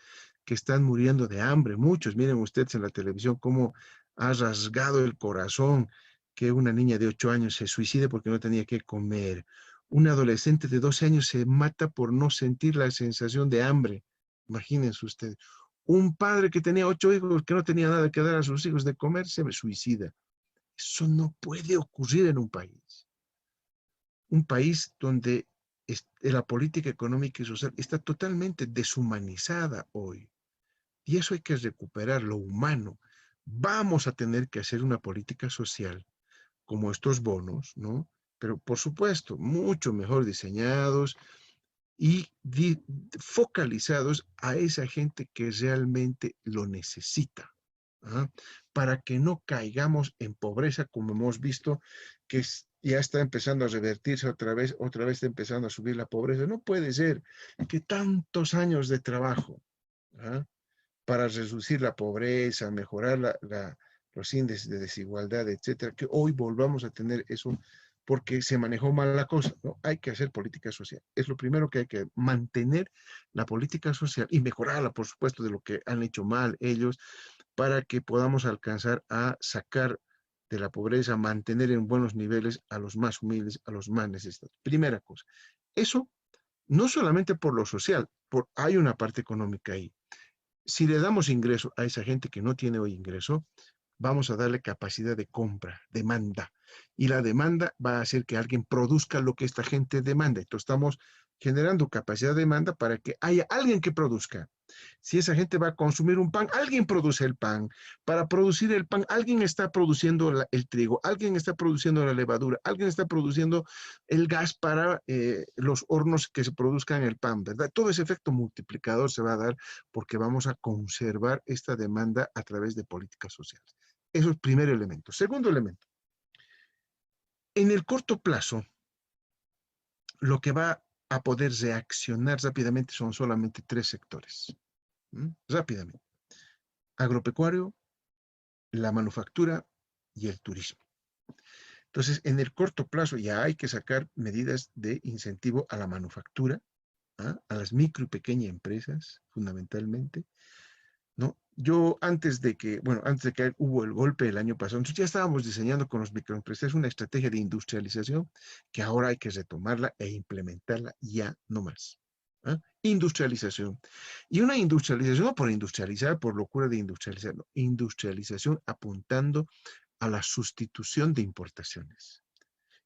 que están muriendo de hambre. Muchos, miren ustedes en la televisión cómo ha rasgado el corazón que una niña de 8 años se suicide porque no tenía que comer. Un adolescente de 12 años se mata por no sentir la sensación de hambre. Imagínense ustedes. Un padre que tenía 8 hijos, que no tenía nada que dar a sus hijos de comer, se suicida. Eso no puede ocurrir en un país. Un país donde la política económica y social está totalmente deshumanizada hoy. Y eso hay que recuperar, lo humano. Vamos a tener que hacer una política social como estos bonos, ¿no? Pero por supuesto, mucho mejor diseñados y focalizados a esa gente que realmente lo necesita. ¿Ah? Para que no caigamos en pobreza, como hemos visto que ya está empezando a revertirse otra vez está empezando a subir la pobreza. No puede ser que tantos años de trabajo, ¿ah?, para reducir la pobreza, mejorar los índices de desigualdad, etcétera, que hoy volvamos a tener eso porque se manejó mal la cosa, ¿no? Hay que hacer política social. Es lo primero que hay que mantener la política social y mejorarla, por supuesto, de lo que han hecho mal ellos, para que podamos alcanzar a sacar de la pobreza, mantener en buenos niveles a los más humildes, a los más necesitados. Primera cosa. Eso no solamente por lo social, hay una parte económica ahí. Si le damos ingreso a esa gente que no tiene hoy ingreso, vamos a darle capacidad de compra, demanda. Y la demanda va a hacer que alguien produzca lo que esta gente demanda. Entonces estamos generando capacidad de demanda para que haya alguien que produzca. Si esa gente va a consumir un pan, alguien produce el pan. Para producir el pan, alguien está produciendo el trigo, alguien está produciendo la levadura, alguien está produciendo el gas para los hornos que se produzcan el pan, ¿verdad? Todo ese efecto multiplicador se va a dar porque vamos a conservar esta demanda a través de políticas sociales. Eso es el primer elemento. Segundo elemento. En el corto plazo, lo que va a poder reaccionar rápidamente son solamente 3 sectores. Rápidamente. Agropecuario, la manufactura y el turismo. Entonces, en el corto plazo ya hay que sacar medidas de incentivo a la manufactura, ¿ah?, a las micro y pequeñas empresas, fundamentalmente, ¿no? Yo antes de que hubo el golpe el año pasado, nosotros ya estábamos diseñando con los microempresarios una estrategia de industrialización que ahora hay que retomarla e implementarla ya no más. ¿Ah? Industrialización. Y una industrialización, no por industrializar, por locura de industrializar, no, industrialización apuntando a la sustitución de importaciones.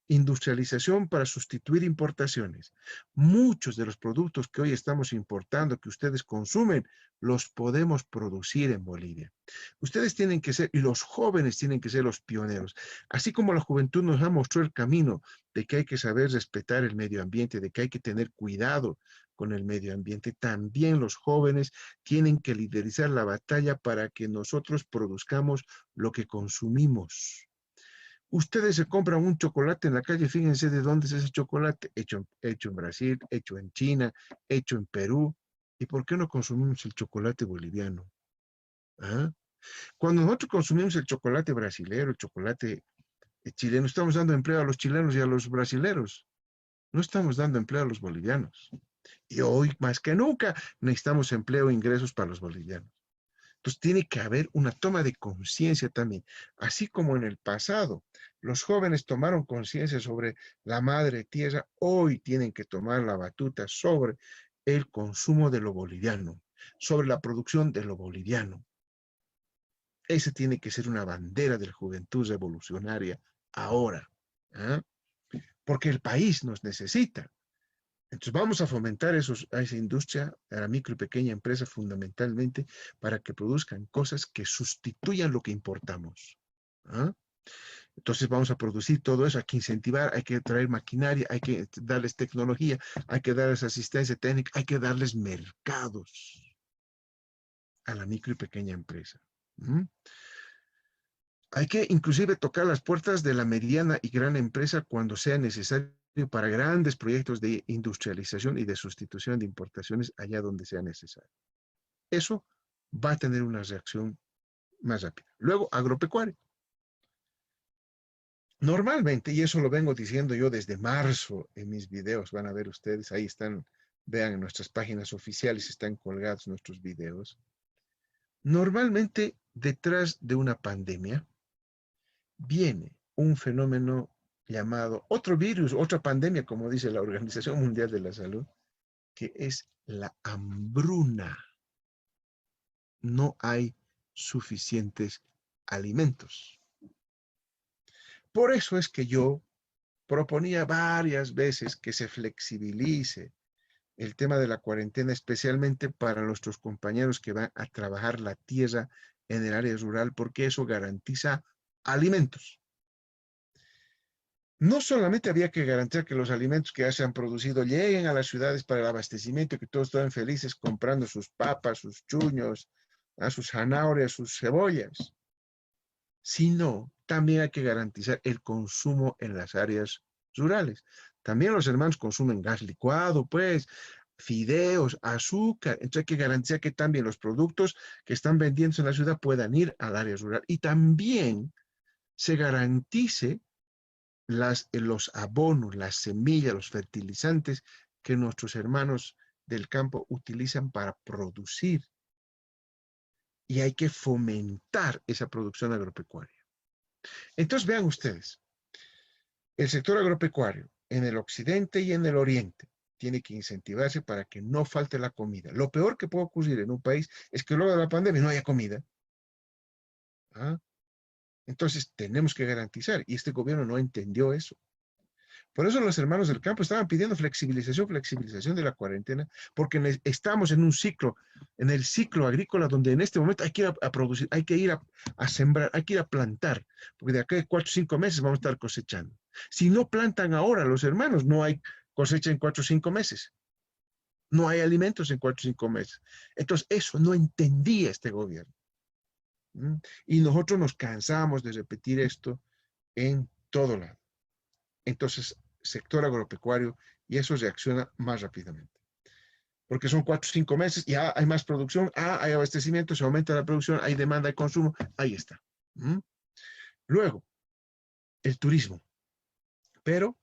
Industrialización para sustituir importaciones. Muchos de los productos que hoy estamos importando, que ustedes consumen, los podemos producir en Bolivia. Ustedes tienen que ser, y los jóvenes tienen que ser los pioneros. Así como la juventud nos ha mostrado el camino de que hay que saber respetar el medio ambiente, de que hay que tener cuidado con el medio ambiente, también los jóvenes tienen que liderizar la batalla para que nosotros produzcamos lo que consumimos. Ustedes se compran un chocolate en la calle, fíjense de dónde es ese chocolate, hecho en Brasil, hecho en China, hecho en Perú. ¿Y por qué no consumimos el chocolate boliviano? ¿Ah? Cuando nosotros consumimos el chocolate brasilero, el chocolate chileno, estamos dando empleo a los chilenos y a los brasileros. No estamos dando empleo a los bolivianos. Y hoy, más que nunca, necesitamos empleo e ingresos para los bolivianos. Entonces tiene que haber una toma de conciencia también, así como en el pasado los jóvenes tomaron conciencia sobre la madre tierra, hoy tienen que tomar la batuta sobre el consumo de lo boliviano, sobre la producción de lo boliviano. Esa tiene que ser una bandera de la juventud revolucionaria ahora, ¿eh? Porque el país nos necesita. Entonces vamos a fomentar a esa industria, a la micro y pequeña empresa fundamentalmente, para que produzcan cosas que sustituyan lo que importamos. ¿Ah? Entonces vamos a producir todo eso, hay que incentivar, hay que traer maquinaria, hay que darles tecnología, hay que darles asistencia técnica, hay que darles mercados. a la micro y pequeña empresa. ¿Mm? Hay que inclusive tocar las puertas de la mediana y gran empresa cuando sea necesario para grandes proyectos de industrialización y de sustitución de importaciones allá donde sea necesario. Eso va a tener una reacción más rápida. Luego, agropecuario. Normalmente, y eso lo vengo diciendo yo desde marzo en mis videos, van a ver ustedes, ahí están, vean en nuestras páginas oficiales, están colgados nuestros videos. Normalmente, detrás de una pandemia, viene un fenómeno llamado, otro virus, otra pandemia, como dice la Organización Mundial de la Salud, que es la hambruna. No hay suficientes alimentos. Por eso es que yo proponía varias veces que se flexibilice el tema de la cuarentena, especialmente para nuestros compañeros que van a trabajar la tierra en el área rural, porque eso garantiza alimentos. No solamente había que garantizar que los alimentos que ya se han producido lleguen a las ciudades para el abastecimiento, que todos estén felices comprando sus papas, sus chuños, sus zanahorias, sus cebollas, sino también hay que garantizar el consumo en las áreas rurales. También los hermanos consumen gas licuado, pues, fideos, azúcar. Entonces hay que garantizar que también los productos que están vendiéndose en la ciudad puedan ir al área rural. Y también se garantice los abonos, las semillas, los fertilizantes que nuestros hermanos del campo utilizan para producir. Y hay que fomentar esa producción agropecuaria. Entonces vean ustedes, el sector agropecuario en el occidente y en el oriente tiene que incentivarse para que no falte la comida. Lo peor que puede ocurrir en un país es que luego de la pandemia no haya comida. ¿Ah? Entonces tenemos que garantizar, y este gobierno no entendió eso. Por eso los hermanos del campo estaban pidiendo flexibilización de la cuarentena, porque estamos en un ciclo, en el ciclo agrícola, donde en este momento hay que ir a producir, hay que ir a sembrar, hay que ir a plantar, porque de acá a 4 o 5 meses vamos a estar cosechando. Si no plantan ahora los hermanos, no hay cosecha en 4 o 5 meses. No hay alimentos en 4 o 5 meses. Entonces, eso no entendía este gobierno. Y nosotros nos cansamos de repetir esto en todo lado. Entonces, sector agropecuario, y eso reacciona más rápidamente. Porque son 4 o 5 meses, ya hay más producción, hay abastecimiento, se aumenta la producción, hay demanda de consumo, ahí está. Luego, el turismo. Pero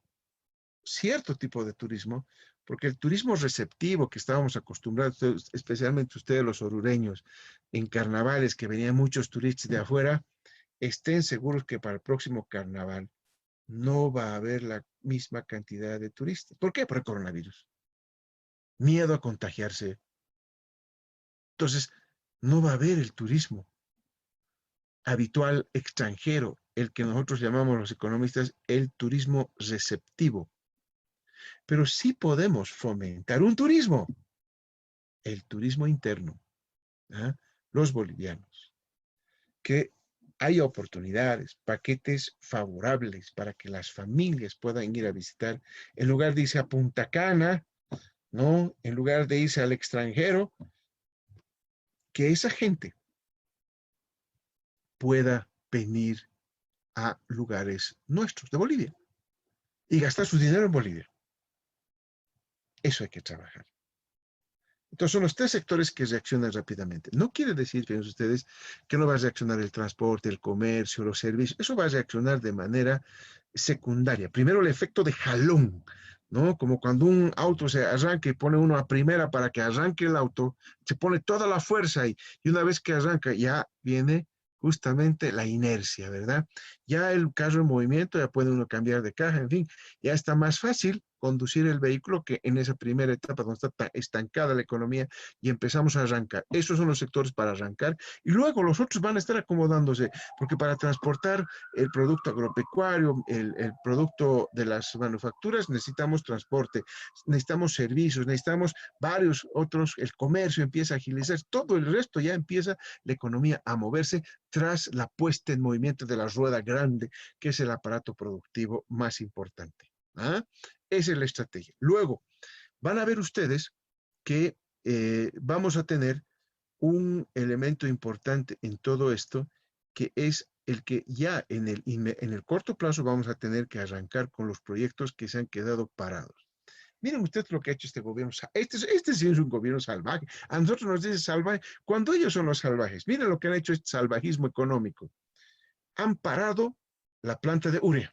cierto tipo de turismo, porque el turismo receptivo que estábamos acostumbrados, especialmente ustedes los orureños, en carnavales que venían muchos turistas de afuera, estén seguros que para el próximo carnaval no va a haber la misma cantidad de turistas. ¿Por qué? Por el coronavirus. Miedo a contagiarse. Entonces, no va a haber el turismo habitual extranjero, el que nosotros llamamos los economistas el turismo receptivo. Pero sí podemos fomentar un turismo, el turismo interno, ¿eh? Los bolivianos, que hay oportunidades, paquetes favorables para que las familias puedan ir a visitar, en lugar de irse a Punta Cana, ¿no? En lugar de irse al extranjero, que esa gente pueda venir a lugares nuestros, de Bolivia, y gastar su dinero en Bolivia. Eso hay que trabajar. Entonces son los 3 sectores que reaccionan rápidamente. No quiere decir, fíjense ustedes, que no va a reaccionar el transporte, el comercio, los servicios. Eso va a reaccionar de manera secundaria. Primero el efecto de jalón, ¿no? Como cuando un auto se arranca y pone uno a primera para que arranque el auto, se pone toda la fuerza ahí, y una vez que arranca ya viene justamente la inercia, ¿verdad? Ya el carro en movimiento, ya puede uno cambiar de caja, en fin, ya está más fácil conducir el vehículo que en esa primera etapa donde está estancada la economía y empezamos a arrancar. Esos son los sectores para arrancar y luego los otros van a estar acomodándose, porque para transportar el producto agropecuario, el producto de las manufacturas, necesitamos transporte, necesitamos servicios, necesitamos varios otros, el comercio empieza a agilizar, todo el resto ya empieza la economía a moverse tras la puesta en movimiento de la rueda grande, que es el aparato productivo más importante. ¿Ah? Esa es la estrategia. Luego, van a ver ustedes que vamos a tener un elemento importante en todo esto, que es el que ya en el corto plazo vamos a tener que arrancar con los proyectos que se han quedado parados. Miren ustedes lo que ha hecho este gobierno. Este sí es un gobierno salvaje. A nosotros nos dice salvaje cuando ellos son los salvajes. Miren lo que han hecho este salvajismo económico. Han parado la planta de urea.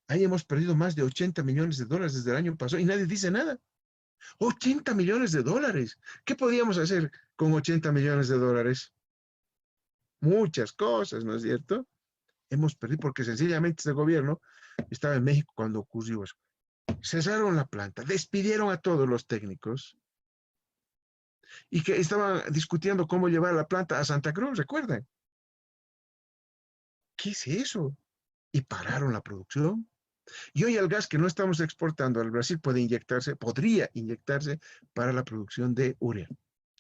Ahí hemos perdido más de 80 millones de dólares desde el año pasado y nadie dice nada. 80 millones de dólares. ¿Qué podíamos hacer con 80 millones de dólares? Muchas cosas, ¿no es cierto? Hemos perdido porque sencillamente este gobierno estaba en México cuando ocurrió eso. Cesaron la planta, despidieron a todos los técnicos y que estaban discutiendo cómo llevar la planta a Santa Cruz, ¿recuerdan? ¿Qué es eso? Y pararon la producción. Y hoy el gas que no estamos exportando al Brasil podría inyectarse para la producción de urea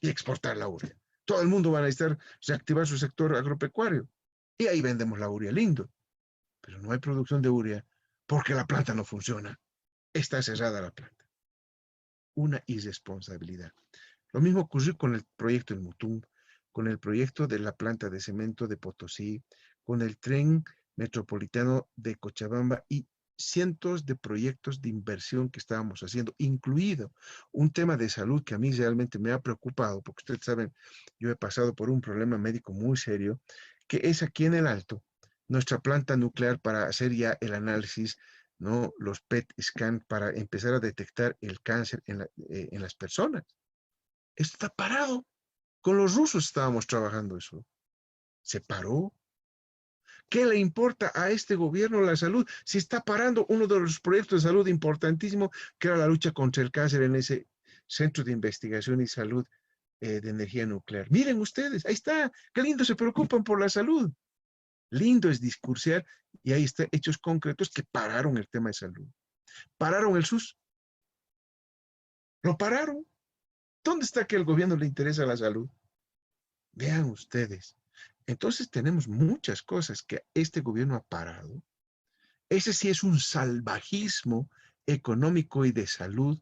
y exportar la urea. Todo el mundo va a necesitar reactivar su sector agropecuario. Y ahí vendemos la urea lindo. Pero no hay producción de urea porque la planta no funciona. Está cerrada la planta. Una irresponsabilidad. Lo mismo ocurrió con el proyecto del Mutum, con el proyecto de la planta de cemento de Potosí, con el tren metropolitano de Cochabamba y cientos de proyectos de inversión que estábamos haciendo, incluido un tema de salud que a mí realmente me ha preocupado, porque ustedes saben, yo he pasado por un problema médico muy serio, que es aquí en el Alto, nuestra planta nuclear para hacer ya el análisis, ¿no? Los PET scan para empezar a detectar el cáncer en las personas. Está parado. Con los rusos estábamos trabajando eso. Se paró. ¿Qué le importa a este gobierno la salud si está parando uno de los proyectos de salud importantísimo, que era la lucha contra el cáncer en ese Centro de Investigación y Salud de Energía Nuclear? Miren ustedes, ahí está. Qué lindo se preocupan por la salud. Lindo es discursear y ahí están hechos concretos que pararon el tema de salud. Pararon el SUS. Lo pararon. ¿Dónde está que al gobierno le interesa la salud? Vean ustedes. Entonces tenemos muchas cosas que este gobierno ha parado. Ese sí es un salvajismo económico y de salud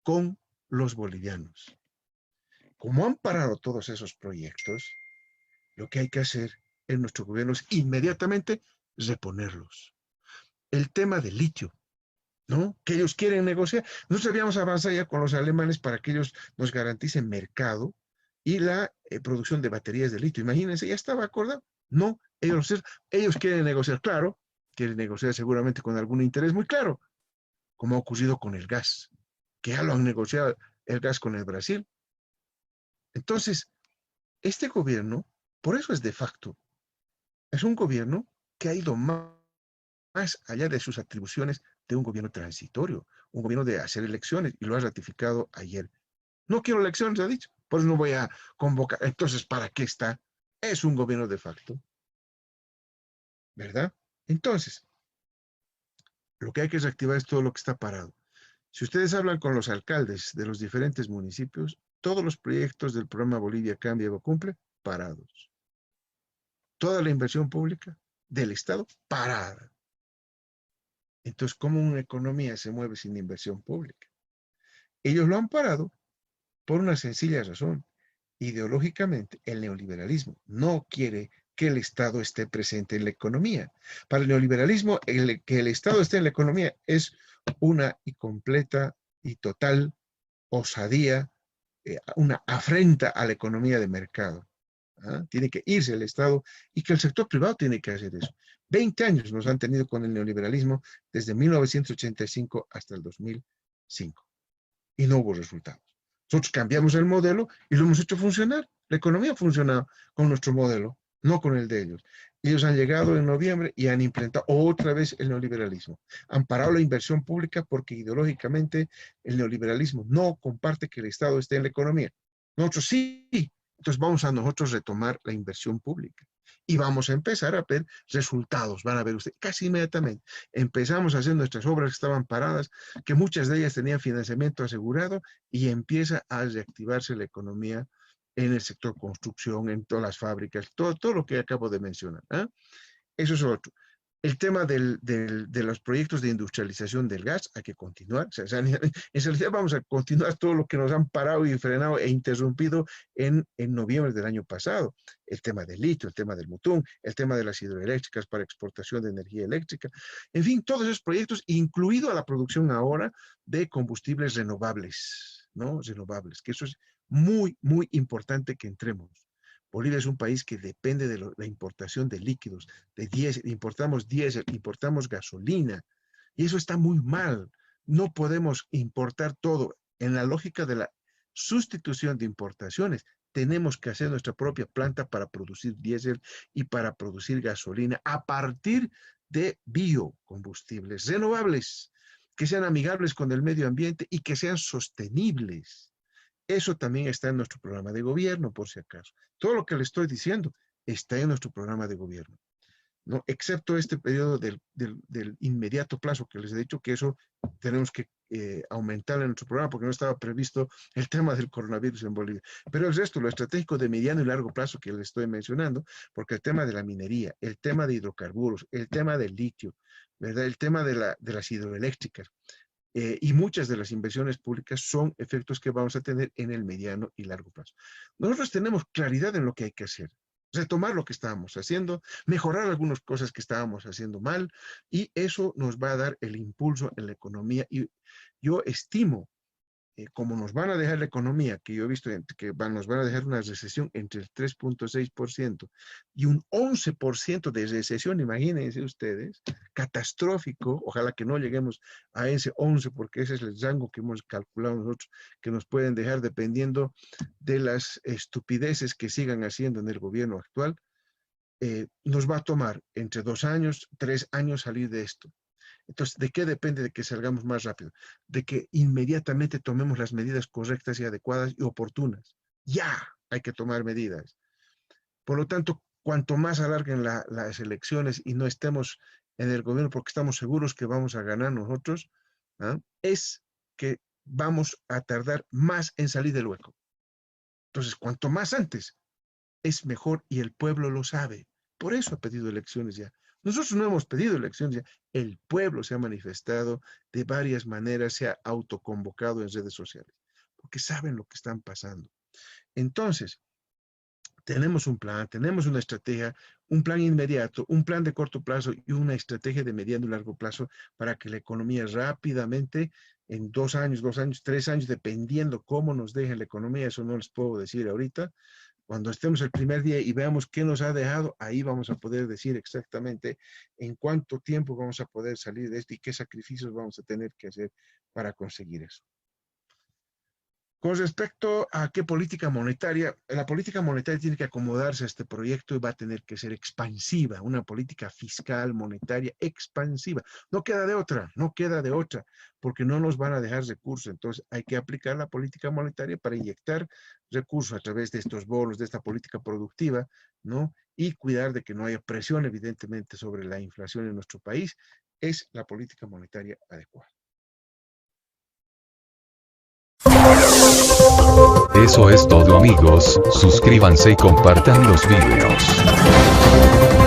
con los bolivianos. Como han parado todos esos proyectos, lo que hay que hacer en nuestro gobierno es inmediatamente reponerlos. El tema del litio, ¿no? Que ellos quieren negociar. Nosotros habíamos avanzado ya con los alemanes para que ellos nos garanticen mercado y la producción de baterías de litio. Imagínense, ya estaba acordado. No, ellos quieren negociar, claro, quieren negociar seguramente con algún interés muy claro, como ha ocurrido con el gas, que ya lo han negociado el gas con el Brasil. Entonces, este gobierno, por eso es de facto, es un gobierno que ha ido más allá de sus atribuciones de un gobierno transitorio, un gobierno de hacer elecciones, y lo ha ratificado ayer. No quiero elecciones, ha dicho, por eso no voy a convocar. Entonces, ¿para qué está? Es un gobierno de facto, ¿verdad? Entonces, lo que hay que reactivar es todo lo que está parado. Si ustedes hablan con los alcaldes de los diferentes municipios, todos los proyectos del programa Bolivia Cambia o Cumple, parados. Toda la inversión pública del Estado, parada. Entonces, ¿cómo una economía se mueve sin inversión pública? Ellos lo han parado por una sencilla razón. Ideológicamente, el neoliberalismo no quiere que el Estado esté presente en la economía. Para el neoliberalismo, que el Estado esté en la economía es una y completa y total osadía, una afrenta a la economía de mercado. ¿Ah? Tiene que irse el Estado y que el sector privado tiene que hacer eso. 20 años nos han tenido con el neoliberalismo desde 1985 hasta el 2005 y no hubo resultados. Nosotros cambiamos el modelo y lo hemos hecho funcionar. La economía ha funcionado con nuestro modelo, no con el de ellos. Ellos han llegado en noviembre y han implementado otra vez el neoliberalismo. Han parado la inversión pública porque ideológicamente el neoliberalismo no comparte que el Estado esté en la economía. Nosotros sí. Entonces vamos a nosotros retomar la inversión pública y vamos a empezar a ver resultados. Van a ver ustedes casi inmediatamente. Empezamos a hacer nuestras obras que estaban paradas, que muchas de ellas tenían financiamiento asegurado, y empieza a reactivarse la economía en el sector construcción, en todas las fábricas, todo lo que acabo de mencionar. ¿Eh? Eso es otro. El tema de los proyectos de industrialización del gas, hay que continuar. O sea, en realidad vamos a continuar todo lo que nos han parado y frenado e interrumpido en noviembre del año pasado. El tema del litio, el tema del mutún, el tema de las hidroeléctricas para exportación de energía eléctrica. En fin, todos esos proyectos, incluido a la producción ahora de combustibles renovables, ¿no? Renovables, que eso es muy, muy importante que entremos. Bolivia es un país que depende de la importación de líquidos, de diésel, importamos gasolina, y eso está muy mal. No podemos importar todo. En la lógica de la sustitución de importaciones, tenemos que hacer nuestra propia planta para producir diésel y para producir gasolina a partir de biocombustibles renovables, que sean amigables con el medio ambiente y que sean sostenibles. Eso también está en nuestro programa de gobierno, por si acaso. Todo lo que le estoy diciendo está en nuestro programa de gobierno, ¿no? Excepto este periodo del inmediato plazo, que les he dicho que eso tenemos que aumentar en nuestro programa porque no estaba previsto el tema del coronavirus en Bolivia. Pero el resto, lo estratégico de mediano y largo plazo que les estoy mencionando, porque el tema de la minería, el tema de hidrocarburos, el tema del litio, ¿verdad? El tema de las hidroeléctricas, y muchas de las inversiones públicas son efectos que vamos a tener en el mediano y largo plazo. Nosotros tenemos claridad en lo que hay que hacer, retomar lo que estábamos haciendo, mejorar algunas cosas que estábamos haciendo mal, y eso nos va a dar el impulso en la economía. Y yo estimo, como nos van a dejar la economía, que yo he visto que nos van a dejar una recesión entre el 3.6% y un 11% de recesión, imagínense ustedes, catastrófico. Ojalá que no lleguemos a ese 11, porque ese es el rango que hemos calculado nosotros, que nos pueden dejar dependiendo de las estupideces que sigan haciendo en el gobierno actual. Nos va a tomar entre 2 años, 3 años salir de esto. Entonces, ¿de qué depende de que salgamos más rápido? De que inmediatamente tomemos las medidas correctas y adecuadas y oportunas. Ya hay que tomar medidas. Por lo tanto, cuanto más alarguen las elecciones y no estemos en el gobierno porque estamos seguros que vamos a ganar nosotros, ¿ah? Es que vamos a tardar más en salir del hueco. Entonces, cuanto más antes, es mejor, y el pueblo lo sabe. Por eso ha pedido elecciones ya. Nosotros no hemos pedido elecciones ya. El pueblo se ha manifestado de varias maneras, se ha autoconvocado en redes sociales, porque saben lo que están pasando. Entonces, tenemos un plan, tenemos una estrategia, un plan inmediato, un plan de corto plazo y una estrategia de mediano y largo plazo para que la economía rápidamente, en 2 años, 3 años, dependiendo cómo nos deje la economía, eso no les puedo decir ahorita. Cuando estemos el primer día y veamos qué nos ha dejado, ahí vamos a poder decir exactamente en cuánto tiempo vamos a poder salir de esto y qué sacrificios vamos a tener que hacer para conseguir eso. Con respecto a qué política monetaria, la política monetaria tiene que acomodarse a este proyecto y va a tener que ser expansiva, una política fiscal, monetaria, expansiva. No queda de otra, porque no nos van a dejar recursos. Entonces hay que aplicar la política monetaria para inyectar recursos a través de estos bonos, de esta política productiva, ¿no? Y cuidar de que no haya presión, evidentemente, sobre la inflación en nuestro país. Es la política monetaria adecuada. Eso es todo, amigos, suscríbanse y compartan los videos.